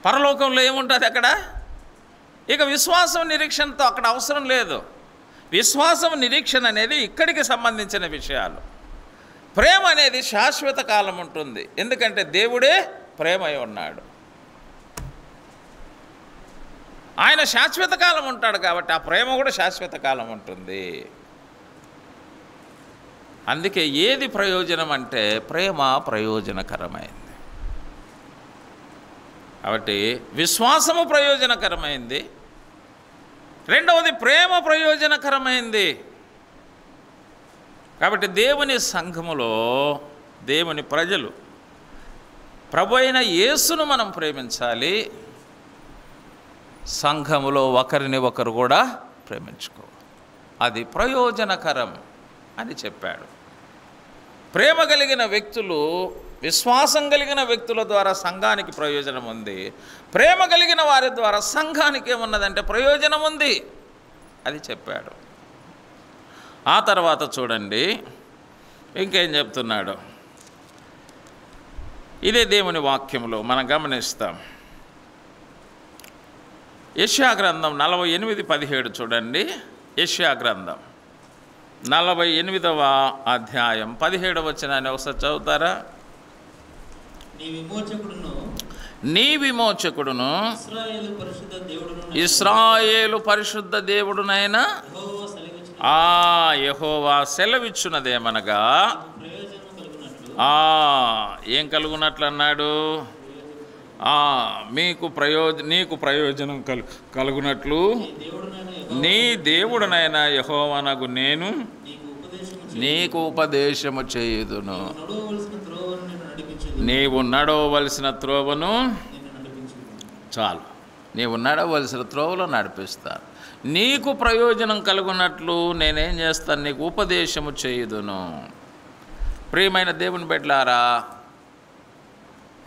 పరలోకంలో ఏముంటుంది అక్కడ? ఇక విశ్వాసం నిరీక్షణతో అక్కడ అవసరం లేదు. విశ్వాసం నిరీక్షణ అనేది ఇక్కడికి సంబంధించిన విషయాలు. ప్రేమ అనేది శాశ్వత కాలం ఉంటుంది, ఎందుకంటే దేవుడే ప్రేమై ఉన్నాడు. ఆయన శాశ్వత కాలం ఉంటాడు కాబట్టి ఆ ప్రేమ కూడా శాశ్వత కాలం ఉంటుంది. అందుకే ఏది ప్రయోజనం అంటే ప్రేమ ప్రయోజనకరమైంది. కాబట్టి విశ్వాసము ప్రయోజనకరమైంది, రెండవది ప్రేమ ప్రయోజనకరమైంది. కాబట్టి దేవుని సంఘములో దేవుని ప్రజలు ప్రభు అయిన యేసును మనం ప్రేమించాలి, సంఘములో ఒకరిని ఒకరు కూడా ప్రేమించుకోవాలి. అది ప్రయోజనకరం అని చెప్పాడు. ప్రేమ కలిగిన వ్యక్తులు, విశ్వాసం కలిగిన వ్యక్తుల ద్వారా సంఘానికి ప్రయోజనం ఉంది. ప్రేమ కలిగిన వారి ద్వారా సంఘానికి ఏమున్నదంటే ప్రయోజనం ఉంది, అది చెప్పాడు. ఆ తర్వాత చూడండి ఇంకేం చెప్తున్నాడు. ఇదే దేవుని వాక్యంలో మనం గమనిస్తాం. యెషయా గ్రంథం 48:17 చూడండి. యెషయా గ్రంథం 48వ అధ్యాయం 17వ వచనాన్ని ఒకసారి చదువుతారా? నీ విమోచకుడును ఇశ్రాయేలు పరిశుద్ధ దేవుడునైన యెహోవా సెలవిచ్చున్నదేమనగా, ఏం కలుగునట్లు అన్నాడు? నీకు ప్రయోజనం కలుగునట్లు నీ దేవుడనైనా యెహోవానగు నేను నీకు ఉపదేశము చేయుదును, నీవు నడవవలసిన త్రోవను, చాలు, నీవు నడవలసిన త్రోవలో నడిపిస్తాను, నీకు ప్రయోజనం కలుగునట్లు నేనేం చేస్తాను, నీకు ఉపదేశము చేయుదును. ప్రియమైన దేవుని బిడ్డలారా,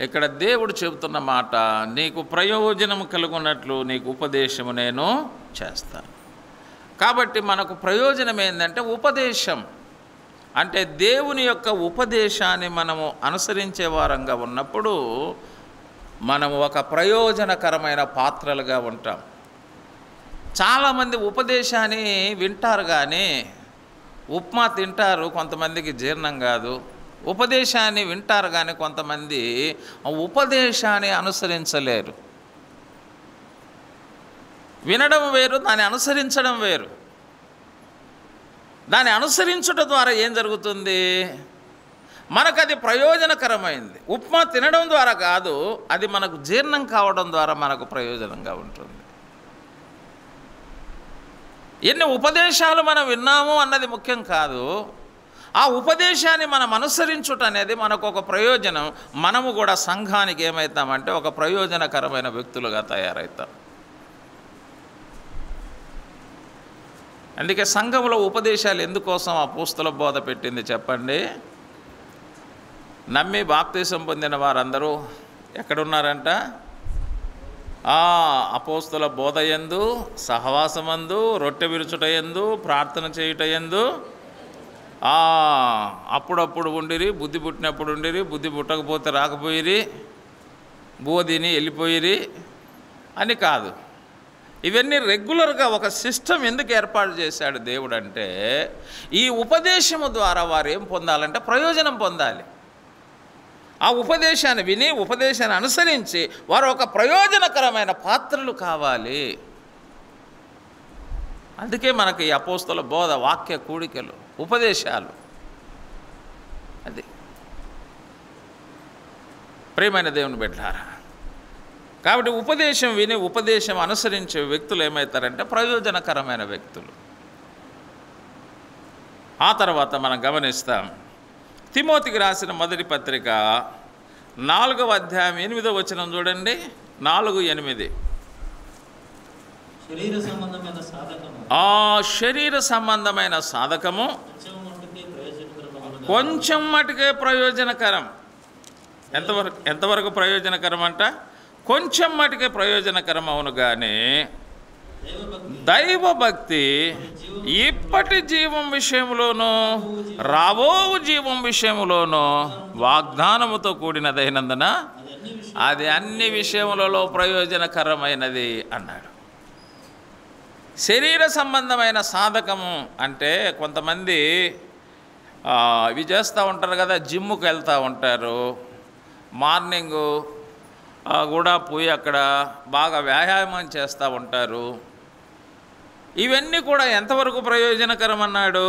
ఇక్కడ దేవుడు చెబుతున్న మాట, నీకు ప్రయోజనం కలుగునట్లు నీకు ఉపదేశము నేను చేస్తాను. కాబట్టి మనకు ప్రయోజనం ఏంటంటే ఉపదేశం. అంటే దేవుని యొక్క ఉపదేశాన్ని మనము అనుసరించే వారంగా ఉన్నప్పుడు మనము ఒక ప్రయోజనకరమైన పాత్రలుగా ఉంటాం. చాలామంది ఉపదేశాన్ని వింటారు కానీ ఉప్మా తింటారు, కొంతమందికి జీర్ణం కాదు. ఉపదేశాన్ని వింటారు కానీ కొంతమంది ఉపదేశాన్ని అనుసరించలేరు. వినడం వేరు, దాన్ని అనుసరించడం వేరు. దాన్ని అనుసరించుట ద్వారా ఏం జరుగుతుంది? మనకు అది ప్రయోజనకరమైంది. ఉప్మా తినడం ద్వారా కాదు, అది మనకు జీర్ణం కావడం ద్వారా మనకు ప్రయోజనంగా ఉంటుంది. ఎన్ని ఉపదేశాలు మనం విన్నాము అన్నది ముఖ్యం కాదు, ఆ ఉపదేశాన్ని మనం అనుసరించుట అనేది మనకు ఒక ప్రయోజనం. మనము కూడా సంఘానికి ఏమవుతామంటే ఒక ప్రయోజనకరమైన వ్యక్తులుగా తయారవుతాం. అందుకే సంఘంలో ఉపదేశాలు ఎందుకోసం అపోస్తల బోధ పెట్టింది చెప్పండి? నమ్మి బాప్తీసం పొందిన వారందరూ ఎక్కడున్నారంట? అపోస్తల బోధ యందు, సహవాసమందు, రొట్టె విరుచుట యందు, ప్రార్థన చేయుట యందు అప్పుడప్పుడు ఉండిరి, బుద్ధి పుట్టినప్పుడు ఉండిరి, బుద్ధి పుట్టకపోతే రాకపోయిరి, బోధిని వెళ్ళిపోయిరి అని కాదు. ఇవన్నీ రెగ్యులర్గా ఒక సిస్టమ్ ఎందుకు ఏర్పాటు చేశాడు దేవుడు అంటే, ఈ ఉపదేశము ద్వారా వారు ఏం పొందాలంటే ప్రయోజనం పొందాలి. ఆ ఉపదేశాన్ని విని, ఉపదేశాన్ని అనుసరించి వారు ఒక ప్రయోజనకరమైన పాత్రలు కావాలి. అందుకే మనకి ఈ అపోస్తల బోధ, వాక్య కూడికలు, ఉపదేశాలు. అది ప్రియమైన దేవుని బిడ్డలారా, కాబట్టి ఉపదేశం విని ఉపదేశం అనుసరించే వ్యక్తులు ఏమవుతారంటే ప్రయోజనకరమైన వ్యక్తులు. ఆ తర్వాత మనం గమనిస్తాం, తిమోతికి రాసిన మొదటి పత్రిక 4వ అధ్యాయం 8వ వచనం చూడండి. 4:8 శరీర సంబంధమైన సాధకము ఆ శరీర సంబంధమైన సాధకము కొంచెం మటుకే ప్రయోజనకరం. ఎంతవరకు ప్రయోజనకరం అంట? కొంచెం మటుకే ప్రయోజనకరం. అవును, కానీ దైవభక్తి ఇప్పటి జీవం విషయంలోనూ రాబో జీవం విషయంలోనూ వాగ్దానముతో కూడినదైనందున అది అన్ని విషయములలో ప్రయోజనకరమైనది అన్నాడు. శరీర సంబంధమైన సాధకము అంటే కొంతమంది ఇవి చేస్తూ ఉంటారు కదా, జిమ్ముకు వెళ్తూ ఉంటారు, మార్నింగు కూడా పోయి అక్కడ బాగా వ్యాయామం చేస్తూ ఉంటారు. ఇవన్నీ కూడా ఎంతవరకు ప్రయోజనకరం అన్నాడు?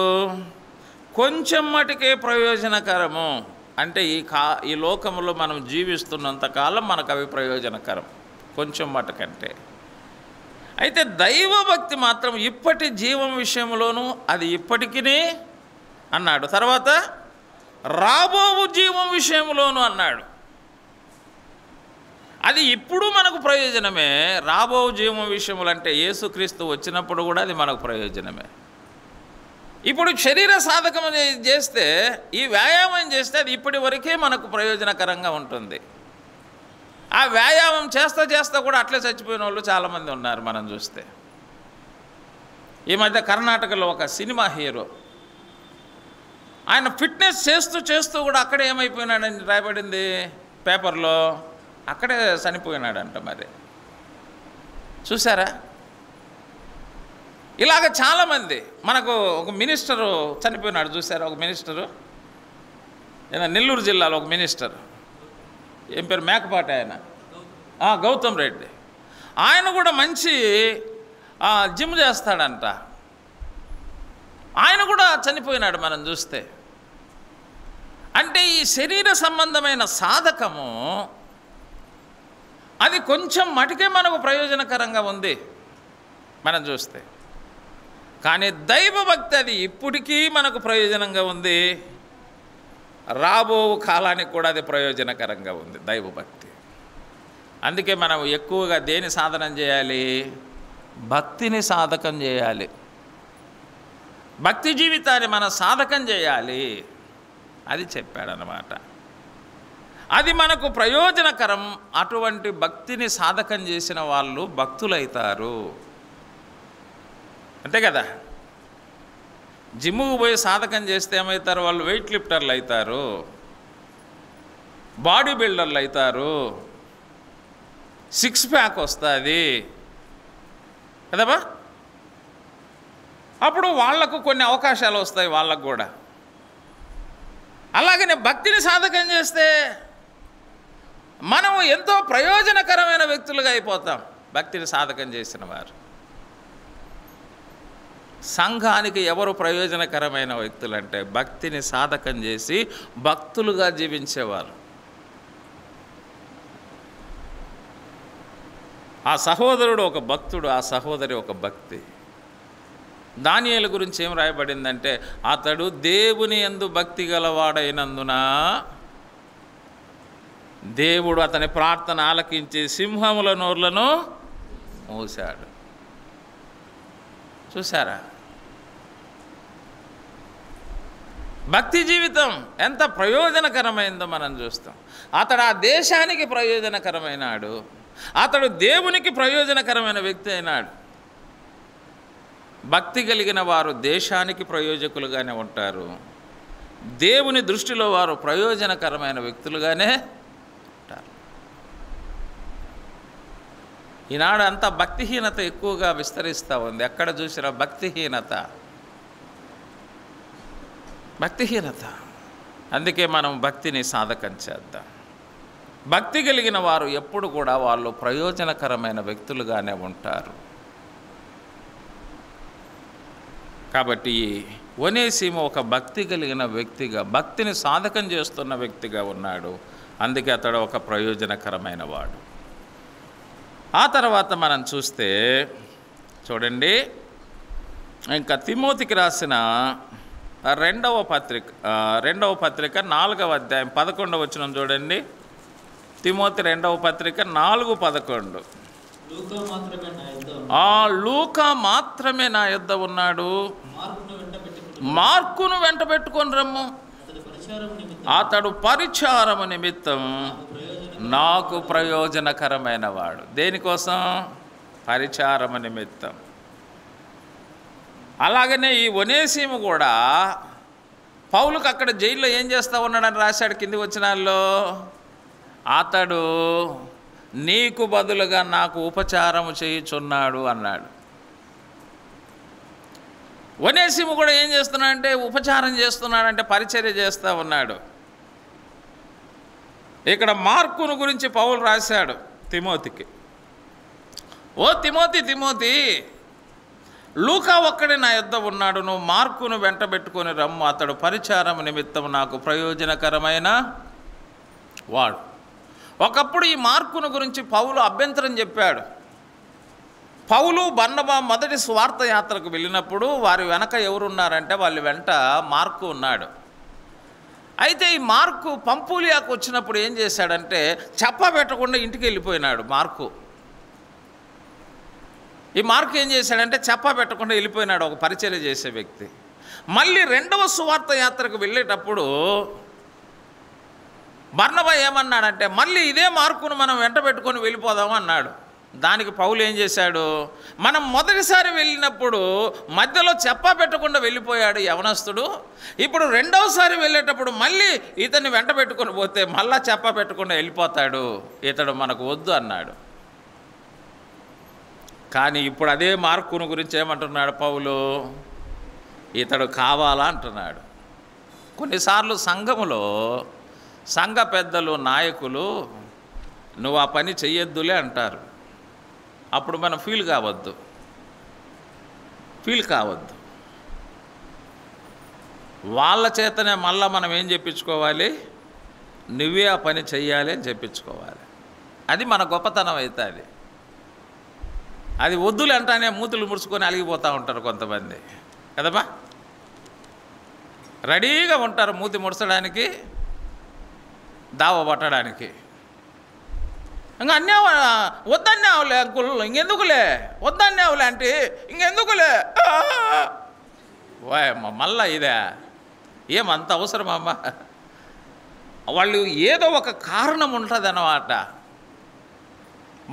కొంచెం మటుకే ప్రయోజనకరము. అంటే ఈ లోకంలో మనం జీవిస్తున్నంతకాలం మనకు అవి ప్రయోజనకరం, కొంచెం మటుకంటే. అయితే దైవభక్తి మాత్రం ఇప్పటి జీవం విషయంలోనూ అది ఇప్పటికీ అన్నాడు. తర్వాత రాబో జీవం విషయంలోనూ అన్నాడు. అది ఇప్పుడు మనకు ప్రయోజనమే. రాబో జీవం విషయములు అంటే యేసుక్రీస్తు వచ్చినప్పుడు కూడా అది మనకు ప్రయోజనమే. ఇప్పుడు శరీర సాధకం చేస్తే, ఈ వ్యాయామం చేస్తే అది ఇప్పటి వరకే మనకు ప్రయోజనకరంగా ఉంటుంది. ఆ వ్యాయామం చేస్తా కూడా అట్లే చచ్చిపోయిన వాళ్ళు చాలామంది ఉన్నారు మనం చూస్తే. ఈ మధ్య కర్ణాటకలో ఒక సినిమా హీరో, ఆయన ఫిట్నెస్ చేస్తూ కూడా అక్కడే ఏమైపోయినాడని రాయబడింది పేపర్లో, అక్కడే చనిపోయినాడంట. మరి చూసారా? ఇలాగ చాలామంది. మనకు ఒక మినిస్టరు చనిపోయినాడు, చూసారా? ఒక మినిస్టరు నెల్లూరు జిల్లాలో ఒక మినిస్టర్, ఏం పేరు, మేకపాటి ఆయన, గౌతమ్ రెడ్డి. ఆయన కూడా మంచి జిమ్ చేస్తాడంట. ఆయన కూడా చనిపోయినాడు మనం చూస్తే. అంటే ఈ శరీర సంబంధమైన సాధకము అది కొంచెం మటుకే మనకు ప్రయోజనకరంగా ఉంది మనం చూస్తే. కానీ దైవభక్తి అది ఇప్పటికీ మనకు ప్రయోజనంగా ఉంది, రాబో కాలానికి కూడా అది ప్రయోజనకరంగా ఉంది దైవభక్తి. అందుకే మనం ఎక్కువగా దేని సాధనం చేయాలి? భక్తిని సాధకం చేయాలి. భక్తి జీవితాన్ని మనం సాధకం చేయాలి, అది చెప్పాడనమాట. అది మనకు ప్రయోజనకరం. అటువంటి భక్తిని సాధకం చేసిన వాళ్ళు భక్తులైతారు, అంతే కదా. జిమ్ముకు పోయి సాధకం చేస్తే ఏమవుతారు? వాళ్ళు వెయిట్ లిఫ్టర్లు అవుతారు, బాడీ బిల్డర్లు అవుతారు, 6 ప్యాక్ వస్తుంది కదబా. అప్పుడు వాళ్లకు కొన్ని అవకాశాలు వస్తాయి, వాళ్ళకు కూడా. అలాగనే భక్తిని సాధకం చేస్తే మనము ఎంతో ప్రయోజనకరమైన వ్యక్తులుగా అయిపోతాం, భక్తిని సాధకం చేసిన వారు. సంఘానికి ఎవరు ప్రయోజనకరమైన వ్యక్తులంటే భక్తిని సాధకం చేసి భక్తులుగా జీవించేవారు. ఆ సహోదరుడు ఒక భక్తుడు, ఆ సహోదరి ఒక భక్తి. దానియేలు గురించి ఏం రాయబడిందంటే, అతడు దేవుని యందు భక్తి గలవాడైనందున దేవుడు అతని ప్రార్థన ఆలకించి సింహముల నోర్లను మూశాడు. చూసారా? భక్తి జీవితం ఎంత ప్రయోజనకరమైందో మనం చూస్తాం. అతడు ఆ దేశానికి ప్రయోజనకరమైనాడు, అతడు దేవునికి ప్రయోజనకరమైన వ్యక్తి అయినాడు. భక్తి కలిగిన వారు దేశానికి ప్రయోజకులుగానే ఉంటారు, దేవుని దృష్టిలో వారు ప్రయోజనకరమైన వ్యక్తులుగానే ఉంటారు. ఈనాడు అంతా భక్తిహీనత ఎక్కువగా విస్తరిస్తూ ఉంది. ఎక్కడ చూసినా భక్తిహీనత. అందుకే మనం భక్తిని సాధకం చేద్దాం. భక్తి కలిగిన వారు ఎప్పుడు కూడా వాళ్ళు ప్రయోజనకరమైన వ్యక్తులుగానే ఉంటారు. కాబట్టి ఒనేసిము ఒక భక్తి కలిగిన వ్యక్తిగా, భక్తిని సాధకం చేస్తున్న వ్యక్తిగా ఉన్నాడు. అందుకే అతడు ఒక ప్రయోజనకరమైన వాడు. ఆ తర్వాత మనం చూస్తే చూడండి, ఇంకా తిమోతికి రాసిన రెండవ పత్రిక 4వ అధ్యాయం 11వ వచనం చూడండి. తిమోతి 2వ పత్రిక 4:11. లూకా మాత్రమే నా యుద్ధం ఆ లూకా మాత్రమే నా యొద్ద ఉన్నాడు, మార్కును వెంట పెట్టుకొని రమ్ము, అతడు పరిచారము నిమిత్తం నాకు ప్రయోజనకరమైన వాడు. దేనికోసం? పరిచారము నిమిత్తం. అలాగనే ఈ ఒనేసిము కూడా పౌలుకు అక్కడ జైల్లో ఏం చేస్తూ ఉన్నాడని రాశాడు కింది వచనాల్లో. అతడు నీకు బదులుగా నాకు ఉపచారము చేయుచున్నాడు అన్నాడు. ఒనేసిము కూడా ఏం చేస్తున్నాడంటే ఉపచారం చేస్తున్నాడంటే పరిచర్య చేస్తూ ఉన్నాడు. ఇక్కడ మార్కును గురించి పౌలు రాశాడు తిమోతికి, ఓ తిమోతి, లూకా ఒక్కడే నా యొద్ద ఉన్నాడు, నువ్వు మార్కును వెంట పెట్టుకొని రమ్ము, అతడు పరిచారం నిమిత్తం నాకు ప్రయోజనకరమైన వాడు. ఒకప్పుడు ఈ మార్కును గురించి పౌలు అభ్యంతరం చెప్పాడు. పౌలు బర్నబా మొదటి స్వార్థ యాత్రకు వెళ్ళినప్పుడు వారి వెనక ఎవరున్నారంటే వాళ్ళ వెంట మార్కు ఉన్నాడు. అయితే ఈ మార్కు పంపూలియాకు వచ్చినప్పుడు ఏం చేశాడంటే చెప్పబెట్టకుండా ఇంటికి వెళ్ళిపోయినాడు మార్కు. ఈ మార్కు ఏం చేశాడంటే చెప్పబెట్టకుండా వెళ్ళిపోయినాడు, ఒక పరిచర్య చేసే వ్యక్తి. మళ్ళీ రెండవ సువార్త యాత్రకు వెళ్ళేటప్పుడు బర్నబా ఏమన్నాడంటే మళ్ళీ ఇదే మార్కును మనం వెంట పెట్టుకొని వెళ్ళిపోదాం అన్నాడు. దానికి పౌలు ఏం చేశాడు, మనం మొదటిసారి వెళ్ళినప్పుడు మధ్యలో చెప్పబెట్టకుండా వెళ్ళిపోయాడు యవనస్తుడు, ఇప్పుడు రెండవసారి వెళ్ళేటప్పుడు మళ్ళీ ఇతన్ని వెంట పెట్టుకొని పోతే మళ్ళా చెప్పబెట్టకుండా వెళ్ళిపోతాడు, ఇతడు మనకు వద్దు అన్నాడు. కానీ ఇప్పుడు అదే మార్కును గురించి ఏమంటున్నాడు పౌలు, ఇతడు కావాలా అంటున్నాడు. కొన్నిసార్లు సంఘములో సంఘ పెద్దలు నాయకులు నువ్వు ఆ పని చెయ్యొద్దులే అంటారు. అప్పుడు మనం ఫీల్ కావద్దు. వాళ్ళ చేతనే మళ్ళా మనం ఏం చెప్పించుకోవాలి, నువ్వే ఆ పని చెయ్యాలి అని చెప్పించుకోవాలి. అది మన గొప్పతనం అవుతుంది. అది వద్దులు అంటానే మూతులు ముడుచుకొని అలిగిపోతూ ఉంటారు కొంతమంది కదమ్మా. రెడీగా ఉంటారు మూతి ముడచడానికి, దావ పట్టడానికి. ఇంకా అన్యావు వద్దన్యావులే అంకుల్, ఇంకెందుకులే వద్దన్యావులే అంటే ఇంకెందుకులే వాయమ్మ మళ్ళా ఇదే ఏమంత అవసరమమ్మా. వాళ్ళు ఏదో ఒక కారణం ఉంటుంది అన్నమాట.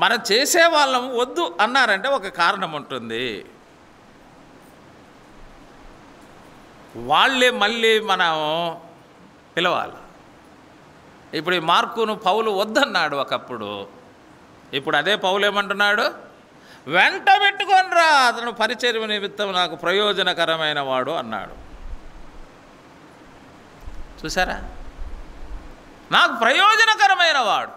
మనం చేసే వాళ్ళం వద్దు అన్నారంటే ఒక కారణం ఉంటుంది. వాళ్ళే మళ్ళీ మనం పిలవాలి. ఇప్పుడు ఈ మార్కును పౌలు వద్దన్నాడు ఒకప్పుడు, ఇప్పుడు అదే పౌలు ఏమంటున్నాడు, వెంట పెట్టుకొనిరా, అతను పరిచర్య నిమిత్తం నాకు ప్రయోజనకరమైన వాడు అన్నాడు. చూసారా, నాకు ప్రయోజనకరమైన వాడు.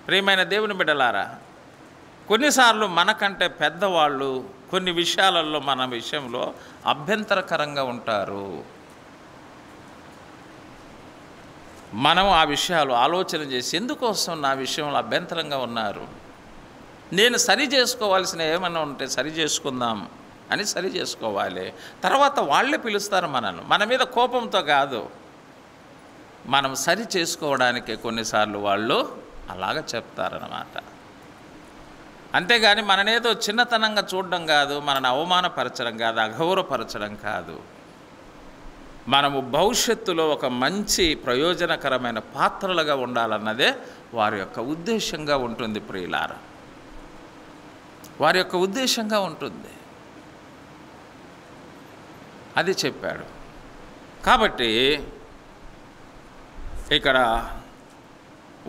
ప్రియమైన దేవుని బిడ్డలారా, కొన్నిసార్లు మనకంటే పెద్దవాళ్ళు కొన్ని విషయాలలో మన విషయంలో అభ్యంతరకరంగా ఉంటారు. మనం ఆ విషయాలు ఆలోచన చేసి ఎందుకోసం నా విషయంలో అభ్యంతరంగా ఉన్నారు, నేను సరి చేసుకోవాల్సిన ఏమైనా ఉంటే సరి చేసుకుందాం అని సరి చేసుకోవాలి. తర్వాత వాళ్ళే పిలుస్తారు మనను, మన మీద కోపంతో కాదు, మనం సరి చేసుకోవడానికే కొన్నిసార్లు వాళ్ళు అలాగ చెప్తారన్నమాట. అంతేగాని మననేదో చిన్నతనంగా చూడడం కాదు, మనని అవమానపరచడం కాదు, అగౌరవపరచడం కాదు. మనము భవిష్యత్తులో ఒక మంచి ప్రయోజనకరమైన పాత్రలుగా ఉండాలన్నదే వారి యొక్క ఉద్దేశంగా ఉంటుంది ప్రియులారా, వారి యొక్క ఉద్దేశంగా ఉంటుంది. అది చెప్పాడు. కాబట్టి ఇక్కడ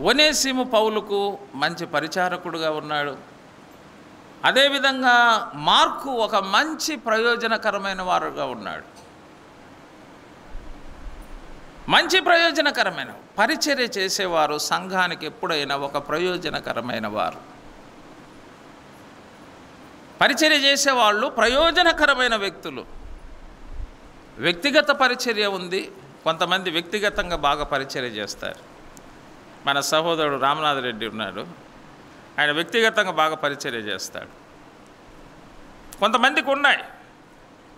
ఒనేసిము పౌలుకు మంచి పరిచారకుడుగా ఉన్నాడు. అదేవిధంగా మార్కు ఒక మంచి ప్రయోజనకరమైన వారుగా ఉన్నాడు. మంచి ప్రయోజనకరమైన పరిచర్య చేసేవారు సంఘానికి ఎప్పుడైనా ఒక ప్రయోజనకరమైన వారు. పరిచర్య చేసేవాళ్ళు ప్రయోజనకరమైన వ్యక్తులు. వ్యక్తిగత పరిచర్య ఉంది, కొంతమంది వ్యక్తిగతంగా బాగా పరిచర్య చేస్తారు. మన సహోదరుడు రామనాథ్ రెడ్డి ఉన్నాడు, ఆయన వ్యక్తిగతంగా బాగా పరిచర్య చేస్తాడు. కొంతమందికి ఉన్నాయి,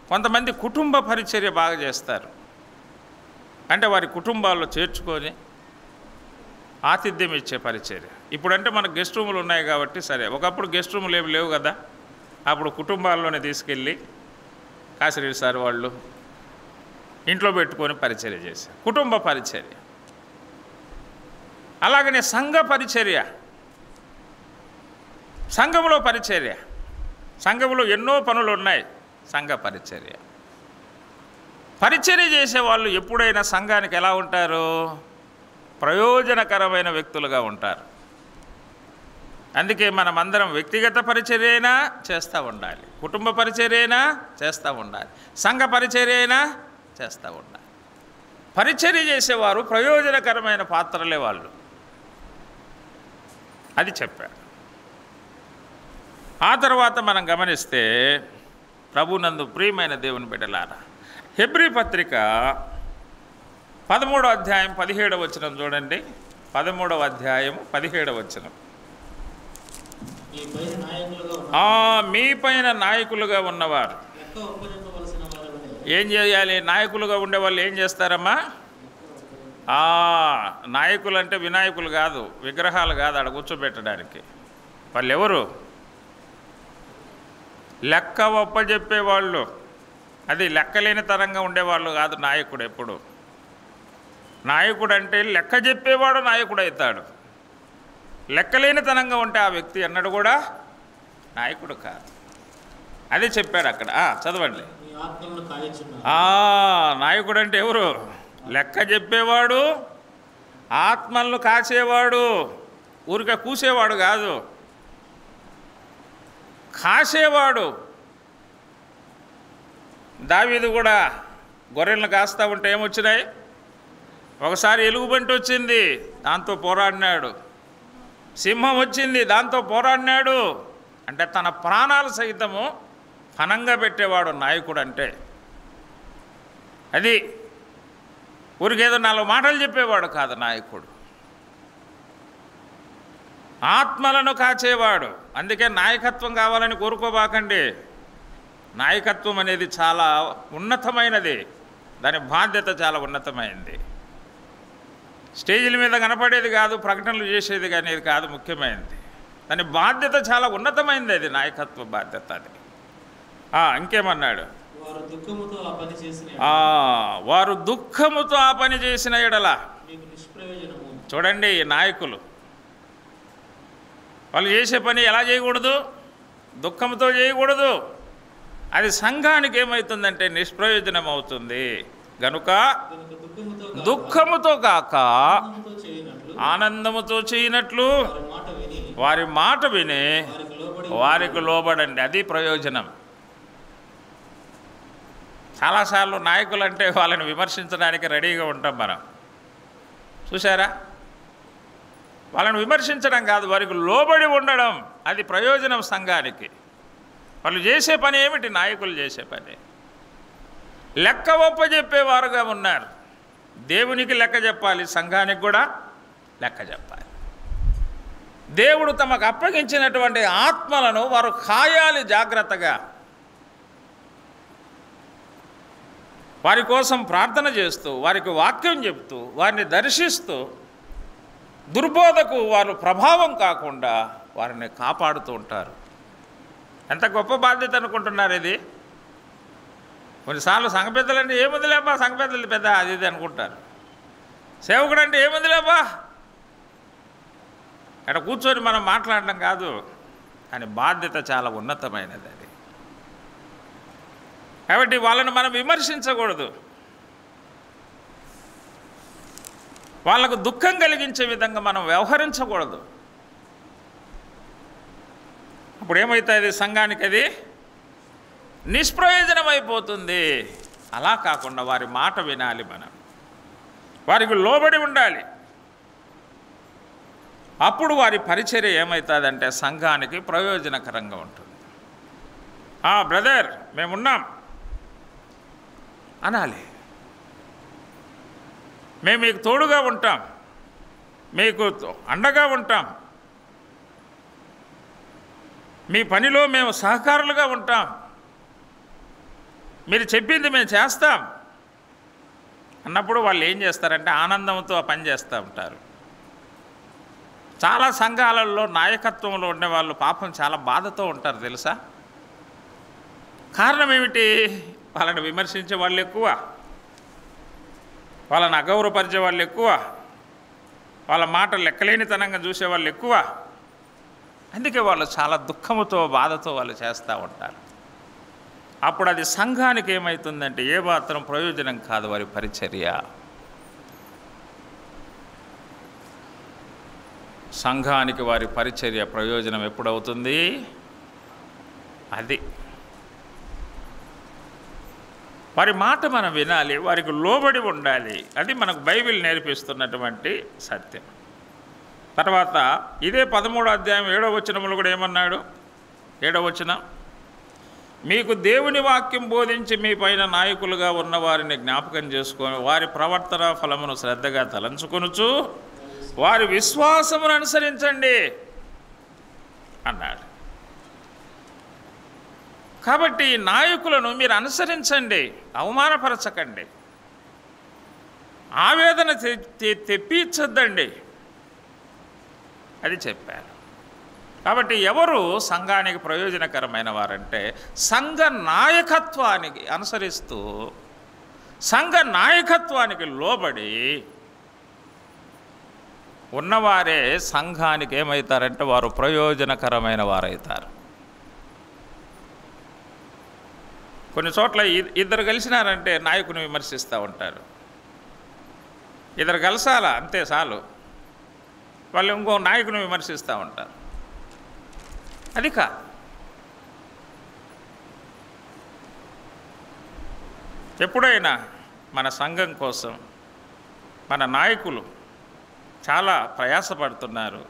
కొంతమంది కుటుంబ పరిచర్య బాగా చేస్తారు. అంటే వారి కుటుంబాల్లో చేర్చుకొని ఆతిథ్యం ఇచ్చే పరిచర్య. ఇప్పుడంటే మనకు గెస్ట్ రూములు ఉన్నాయి కాబట్టి సరే, ఒకప్పుడు గెస్ట్ రూములు ఏమి లేవు కదా. అప్పుడు కుటుంబాల్లోనే తీసుకెళ్ళి కాసిరెడ్డి సార్ వాళ్ళు ఇంట్లో పెట్టుకొని పరిచర్య చేశారు, కుటుంబ పరిచర్య. అలాగనే సంఘ పరిచర్య, సంఘంలో పరిచర్య. సంఘంలో ఎన్నో పనులు ఉన్నాయి. సంఘ పరిచర్య, పరిచర్య చేసేవాళ్ళు ఎప్పుడైనా సంఘానికి ఎలా ఉంటారు? ప్రయోజనకరమైన వ్యక్తులుగా ఉంటారు. అందుకే మనమందరం వ్యక్తిగత పరిచర్య అయినా చేస్తూ ఉండాలి, కుటుంబ పరిచర్య అయినా చేస్తూ ఉండాలి, సంఘ పరిచర్య అయినా చేస్తూ ఉండాలి. పరిచర్య చేసేవారు ప్రయోజనకరమైన పాత్రలే వాళ్ళు, అది చెప్పారు. ఆ తర్వాత మనం గమనిస్తే ప్రభునందు ప్రియమైన దేవుని బిడ్డలారా, హెబ్రీ పత్రిక 13వ అధ్యాయం 17వ వచనం చూడండి. 13వ అధ్యాయం 17వ వచనం. మీ పైన నాయకులుగా ఉన్నవారు ఏం చేయాలి? నాయకులుగా ఉండేవాళ్ళు ఏం చేస్తారమ్మా? నాయకులు అంటే వినాయకులు కాదు, విగ్రహాలు కాదు ఆడ కూర్చోబెట్టడానికి. వాళ్ళు ఎవరు? లెక్క ఒప్పజెప్పేవాళ్ళు. అది లెక్కలేని తరంగా ఉండేవాళ్ళు కాదు నాయకుడు. ఎప్పుడు నాయకుడు అంటే లెక్క చెప్పేవాడు నాయకుడు అవుతాడు. లెక్కలేని తనంగా ఉంటే ఆ వ్యక్తి అన్నాడు కూడా నాయకుడు కాదు. అదే చెప్పాడు అక్కడ. చదవండి. నాయకుడు అంటే ఎవరు? లెక్క చెప్పేవాడు, ఆత్మలను కాసేవాడు. ఊరికే కూసేవాడు కాదు, కాసేవాడు. దావీదు కూడా గొర్రెలను కాస్తూ ఉంటే ఏమొచ్చినాయి? ఒకసారి ఎలుగుబంటి వచ్చింది, దాంతో పోరాడినాడు. సింహం వచ్చింది, దాంతో పోరాడినాడు. అంటే తన ప్రాణాలు సైతము ఫనంగా పెట్టేవాడు నాయకుడు అంటే. అది ఊరికేదో 4 మాటలు చెప్పేవాడు కాదు నాయకుడు. ఆత్మలను కాచేవాడు. అందుకే నాయకత్వం కావాలని కోరుకోబాకండి. నాయకత్వం అనేది చాలా ఉన్నతమైనది, దాని బాధ్యత చాలా ఉన్నతమైనది. స్టేజీల మీద కనపడేది కాదు, ప్రకటనలు చేసేది అనేది కాదు ముఖ్యమైనది. దాని బాధ్యత చాలా ఉన్నతమైనది, అది నాయకత్వ బాధ్యత. అది ఇంకేమన్నాడు? వారు దుఃఖముతో ఆ పని చేసిన ఎడల. చూడండి, ఈ నాయకులు వాళ్ళు చేసే పని ఎలా చేయకూడదు? దుఃఖంతో చేయకూడదు. అది సంఘానికి ఏమవుతుందంటే నిష్ప్రయోజనం అవుతుంది. గనుక దుఃఖముతో కాక ఆనందముతో చేయనట్లు వారి మాట విని వారికి లోబడండి. అది ప్రయోజనం. చాలాసార్లు నాయకులు అంటే వాళ్ళని విమర్శించడానికి రెడీగా ఉంటాం మనం. చూసారా? వాళ్ళని విమర్శించడం కాదు, వారికి లోబడి ఉండడం, అది ప్రయోజనం సంఘానికి. వాళ్ళు చేసే పని ఏమిటి? నాయకులు చేసే పని లెక్క ఒప్పజెప్పేవారుగా ఉన్నారు. దేవునికి లెక్క చెప్పాలి, సంఘానికి కూడా లెక్క చెప్పాలి. దేవుడు తమకు అప్పగించినటువంటి ఆత్మలను వారు కాయాలి జాగ్రత్తగా. వారి కోసం ప్రార్థన చేస్తూ, వారికి వాక్యం చెప్తూ, వారిని దర్శిస్తూ, దుర్బోధకు వారు ప్రభావం కాకుండా వారిని కాపాడుతూ ఉంటారు. ఎంత గొప్ప బాధ్యత అనుకుంటున్నారు ఇది. కొన్నిసార్లు సంఘ పెద్దలు అంటే ఏముందిలేబ్బా, సంఘ పెద్దలు పెద్ద అది ఇది అనుకుంటారు. సేవకుడు అంటే ఏముందిలేబ్బా, అక్కడ కూర్చొని మనం మాట్లాడడం కాదు, కానీ బాధ్యత చాలా ఉన్నతమైనది అది. కాబట్టి వాళ్ళని మనం విమర్శించకూడదు, వాళ్ళకు దుఃఖం కలిగించే విధంగా మనం వ్యవహరించకూడదు. అప్పుడు ఏమవుతుంది? సంఘానికి అది నిష్ప్రయోజనం అయిపోతుంది. అలా కాకుండా వారి మాట వినాలి, మనం వారికి లోబడి ఉండాలి. అప్పుడు వారి పరిచర్య ఏమవుతుందంటే సంఘానికి ప్రయోజనకరంగా ఉంటుంది. బ్రదర్ మేమున్నాం అనాలి. మేము మీకు తోడుగా ఉంటాం, మీకు అండగా ఉంటాం, మీ పనిలో మేము సహకారులుగా ఉంటాం, మీరు చెప్పింది మేము చేస్తాం అన్నప్పుడు వాళ్ళు ఏం చేస్తారంటే ఆనందంతో ఆ పని చేస్తూ ఉంటారు. చాలా సంఘాలలో నాయకత్వంలో ఉండేవాళ్ళు పాపం చాలా బాధతో ఉంటారు తెలుసా? కారణం ఏమిటి? వాళ్ళని విమర్శించే వాళ్ళు ఎక్కువ, వాళ్ళని అగౌరవపరిచే వాళ్ళు ఎక్కువ, వాళ్ళ మాట లెక్కలేనితనంగా చూసేవాళ్ళు ఎక్కువ. అందుకే వాళ్ళు చాలా దుఃఖముతో బాధతో వాళ్ళు చేస్తూ ఉంటారు. అప్పుడు అది సంఘానికి ఏమవుతుందంటే ఏమాత్రం ప్రయోజనం కాదు వారి పరిచర్య. సంఘానికి వారి పరిచర్య ప్రయోజనం ఎప్పుడవుతుంది? అది వారి మాట మనం వినాలి, వారికి లోబడి ఉండాలి. అది మనకు బైబిల్ నేర్పిస్తున్నటువంటి సత్యం. తర్వాత ఇదే 13వ అధ్యాయం 7వ వచనంలో కూడా ఏమన్నాడు? 7వ వచనం, మీకు దేవుని వాక్యం బోధించి మీ పైన నాయకులుగా ఉన్న వారిని జ్ఞాపకం చేసుకొని వారి ప్రవర్తన ఫలమును శ్రద్ధగా తలంచుకొనుచు వారి విశ్వాసమును అనుసరించండి అన్నాడు. కాబట్టి నాయకులను మీరు అనుసరించండి, అవమానపరచకండి, ఆవేదన తెప్పించద్దండి, అది చెప్పారు. కాబట్టి ఎవరు సంఘానికి ప్రయోజనకరమైన వారంటే సంఘ నాయకత్వానికి అనుసరిస్తూ సంఘ నాయకత్వానికి లోబడి ఉన్నవారే సంఘానికి ఏమవుతారంటే వారు ప్రయోజనకరమైన వారవుతారు. కొన్ని చోట్ల ఇద్దరు కలిసినారంటే నాయకుని విమర్శిస్తూ ఉంటారు. ఇద్దరు కలిసాలా అంతే చాలు, వాళ్ళు ఇంకో నాయకుని విమర్శిస్తూ ఉంటారు. అది కాదు. ఎప్పుడైనా మన సంఘం కోసం మన నాయకులు చాలా ప్రయాసపడుతున్నారు,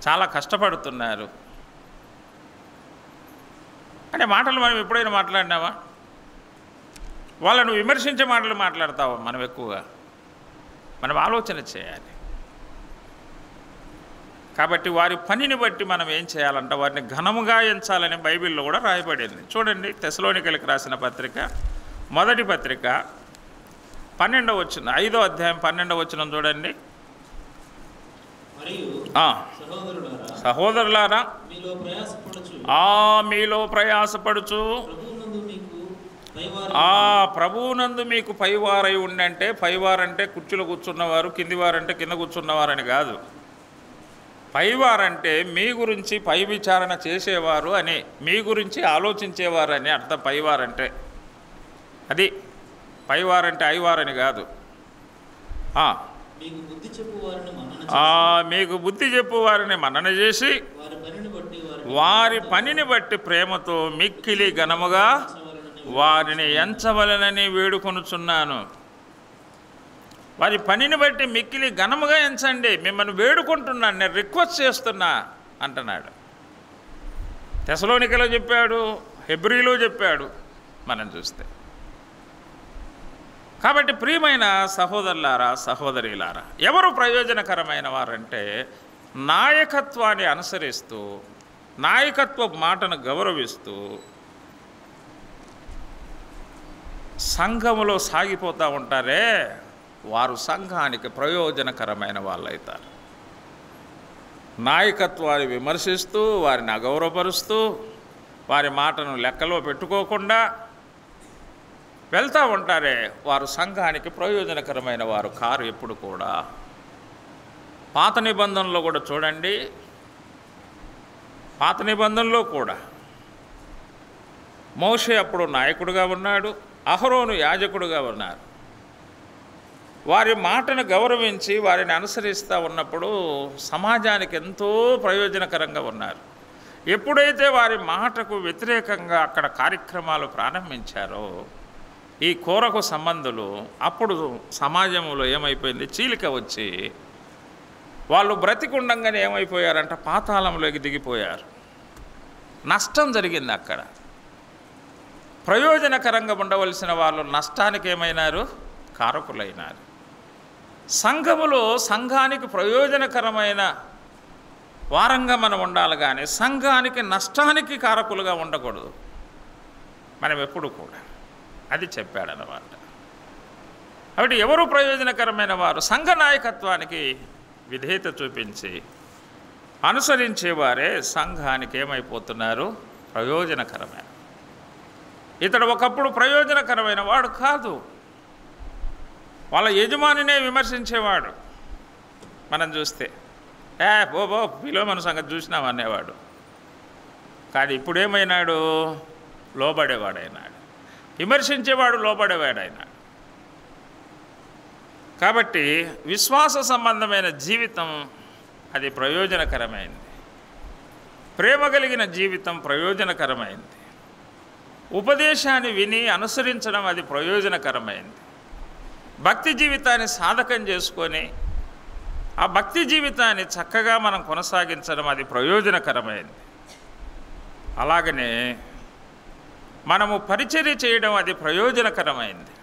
చాలా కష్టపడుతున్నారు అనే మాటలు మనం ఎప్పుడైనా మాట్లాడినావా? వాళ్ళను విమర్శించే మాటలు మాట్లాడతావా మనం ఎక్కువగా? మనం ఆలోచన చేయాలి. కాబట్టి వారి పనిని బట్టి మనం ఏం చేయాలంటే వారిని ఘనముగా ఎంచాలని బైబిల్లో కూడా రాయబడింది. చూడండి, తెస్సలోనికైలకు రాసిన పత్రిక, మొదటి పత్రిక 12వ వచనం, 5వ అధ్యాయం 12వ వచనం చూడండి. సహోదరులారా మీలో ప్రయాసపడుచు ప్రభువునందు మీకు పైవారై ఉండంటే, పైవారంటే కుర్చీలో కూర్చున్నవారు, కిందివారంటే కింద కూర్చున్నవారని కాదు. పైవారంటే మీ గురించి పై విచారణ చేసేవారు అని, మీ గురించి ఆలోచించేవారు అని అర్థం. పైవారంటే అది, పైవారంటే ఐవారని కాదు. మీకు బుద్ధి చెప్పు వారిని మన్నన చేసి వారి పనిని బట్టి ప్రేమతో మిక్కిలి ఘనముగా వారిని ఎంచవలనని వేడుకొనుచున్నాను. వారి పనిని బట్టి మిక్కిలి ఘనముగా ఎంచండి, మిమ్మల్ని వేడుకుంటున్నాను, నేను రిక్వెస్ట్ చేస్తున్నా అంటున్నాడు. తెస్సలోనికలో చెప్పాడు, హెబ్రీలో చెప్పాడు మనం చూస్తే. కాబట్టి ప్రియమైన సహోదరులారా, సహోదరీలారా, ఎవరు ప్రయోజనకరమైన వారంటే నాయకత్వాన్ని అనుసరిస్తూ నాయకత్వ మాటను గౌరవిస్తూ సంఘములో సాగిపోతూ ఉంటారే వారు సంఘానికి ప్రయోజనకరమైన వాళ్ళు అవుతారు. నాయకత్వాన్ని విమర్శిస్తూ వారిని అగౌరవపరుస్తూ వారి మాటను లెక్కలో పెట్టుకోకుండా వెళ్తూ ఉంటారే వారు సంఘానికి ప్రయోజనకరమైన వారు కారు ఎప్పుడు కూడా. పాత నిబంధనలో కూడా చూడండి, పాత నిబంధనలో కూడా మోషే అప్పుడు నాయకుడిగా ఉన్నాడు, అహరోను యాజకుడుగా ఉన్నారు. వారి మాటను గౌరవించి వారిని అనుసరిస్తూ ఉన్నప్పుడు సమాజానికి ఎంతో ప్రయోజనకరంగా ఉన్నారు. ఎప్పుడైతే వారి మాటకు వ్యతిరేకంగా అక్కడ కార్యక్రమాలు ప్రారంభించారో ఈ కోరకు సంబంధులు, అప్పుడు సమాజంలో ఏమైపోయింది, చీలిక వచ్చి వాళ్ళు బ్రతికుండంగానే ఏమైపోయారంట, పాతాళంలోకి దిగిపోయారు. నష్టం జరిగింది అక్కడ. ప్రయోజనకరంగా ఉండవలసిన వాళ్ళు నష్టానికి ఏమైనారు, కారకులైనారు. సంఘములో సంఘానికి ప్రయోజనకరమైన వారంగా మనం ఉండాలి, కానీ సంఘానికి నష్టానికి కారకులుగా ఉండకూడదు మనం ఎప్పుడు కూడా. అది చెప్పాడన్నమాట. కాబట్టి ఎవరు ప్రయోజనకరమైన వారు? సంఘ నాయకత్వానికి విధేయత చూపించి అనుసరించేవారే సంఘానికి ఏమైపోతున్నారు? ప్రయోజనకరమైన. ఇతడు ఒకప్పుడు ప్రయోజనకరమైన వాడు కాదు, వాళ్ళ యజమానినే విమర్శించేవాడు. మనం చూస్తే బో ఫిలోమోను సంగతి చూసినాం అనేవాడు. కానీ ఇప్పుడేమైనాడు? లోబడేవాడైనాడు. విమర్శించేవాడు లోబడేవాడైనాడు. కాబట్టి విశ్వాస సంబంధమైన జీవితం అది ప్రయోజనకరమైంది. ప్రేమ కలిగిన జీవితం ప్రయోజనకరమైంది. ఉపదేశాన్ని విని అనుసరించడం అది ప్రయోజనకరమైంది. భక్తి జీవితాన్ని సాధకం చేసుకొని ఆ భక్తి జీవితాన్ని చక్కగా మనం కొనసాగించడం అది ప్రయోజనకరమైంది. అలాగనే మనము పరిచర్య చేయడం అది ప్రయోజనకరమైంది.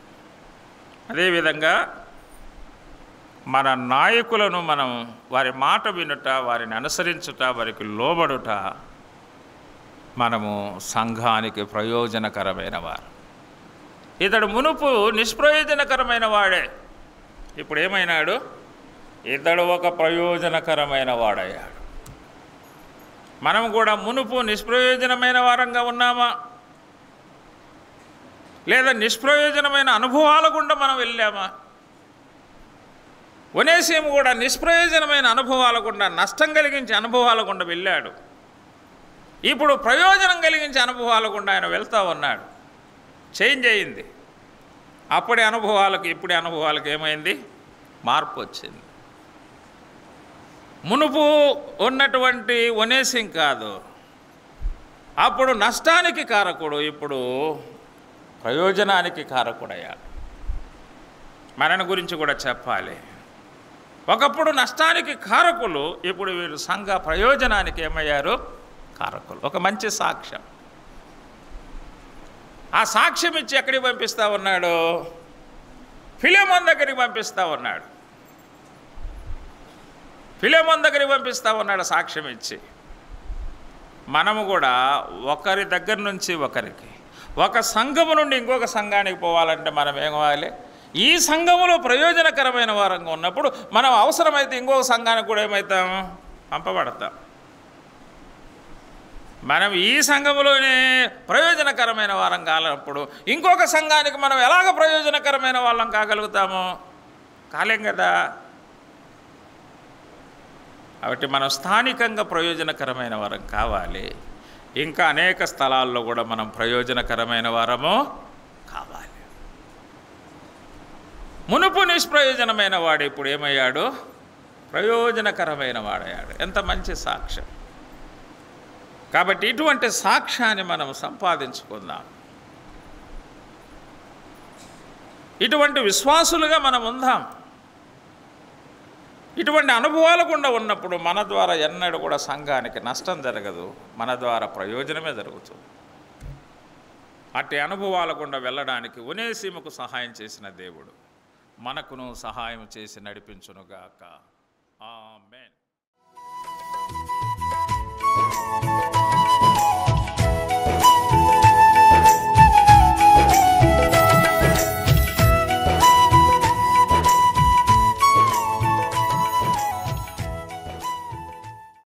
అదేవిధంగా మన నాయకులను మనం వారి మాట వినుట, వారిని అనుసరించుట, వారికి లోబడుట మనము సంఘానికి ప్రయోజనకరమైన వారు. ఇతడు మునుపు నిష్ప్రయోజనకరమైన వాడే, ఇప్పుడు ఏమైనాడు? ఇతడు ఒక ప్రయోజనకరమైన వాడయ్యాడు. మనం కూడా మునుపు నిష్ప్రయోజనమైన వారంగా ఉన్నామా, లేదా నిష్ప్రయోజనమైన అనుభవాల గుండా మనం వెళ్ళామా? ఒనేసిము కూడా నిష్ప్రయోజనమైన అనుభవాల గుండా, నష్టం కలిగించే అనుభవాల గుండా వెళ్ళాడు. ఇప్పుడు ప్రయోజనం కలిగించే అనుభవాల గుండా ఆయన వెళ్తూ ఉన్నాడు. చేంజ్ అయింది. అప్పటి అనుభవాలకు ఇప్పటి అనుభవాలకు ఏమైంది? మార్పు వచ్చింది. మునుపు ఉన్నటువంటి ఒనేసిం కాదు, అప్పుడు నష్టానికి కారకుడు, ఇప్పుడు ప్రయోజనానికి కారకుడయ్యాడు. మనని గురించి కూడా చెప్పాలి. ఒకప్పుడు నష్టానికి కారకులు, ఇప్పుడు వీరు సంఘ ప్రయోజనానికి ఏమయ్యారు? కారకులు. ఒక మంచి సాక్ష్యం. ఆ సాక్ష్యం ఇచ్చి ఎక్కడికి పంపిస్తూ ఉన్నాడు? ఫిలెమోను దగ్గరికి పంపిస్తూ ఉన్నాడు. ఫిలెమోను దగ్గరికి పంపిస్తూ ఉన్నాడు సాక్ష్యం ఇచ్చి. మనము కూడా ఒకరి దగ్గర నుంచి ఒకరికి, ఒక సంఘము నుండి ఇంకొక సంఘానికి పోవాలంటే మనం ఏమవ్వాలి? ఈ సంఘములో ప్రయోజనకరమైన వారంగా ఉన్నప్పుడు మనం అవసరమైతే ఇంకొక సంఘానికి కూడా ఏమవుతాం? పంపబడతాం. మనం ఈ సంఘములోనే ప్రయోజనకరమైన వారం కాలప్పుడు ఇంకొక సంఘానికి మనం ఎలాగ ప్రయోజనకరమైన వాళ్ళం కాగలుగుతాము? కాలేం కదా. కాబట్టి మనం స్థానికంగా ప్రయోజనకరమైన వారం కావాలి. ఇంకా అనేక స్థలాల్లో కూడా మనం ప్రయోజనకరమైన వారము కావాలి. మునుపు నిష్ప్రయోజనమైన వాడు ఇప్పుడు ఏమయ్యాడు? ప్రయోజనకరమైన వాడయ్యాడు. ఎంత మంచి సాక్ష్యం. కాబట్టి ఇటువంటి సాక్ష్యాన్ని మనం సంపాదించుకుందాం. ఇటువంటి విశ్వాసులుగా మనం ఉందాం. ఇటువంటి అనుభవాలు గుండా ఉన్నప్పుడు మన ద్వారా ఎన్నడూ కూడా సంఘానికి నష్టం జరగదు, మన ద్వారా ప్రయోజనమే జరుగుతుంది. అట్టి అనుభవాల గుండా వెళ్ళడానికి ఒనేసిముకు సహాయం చేసిన దేవుడు మనకును సహాయం చేసి నడిపించునుగాక. ఆమేన్.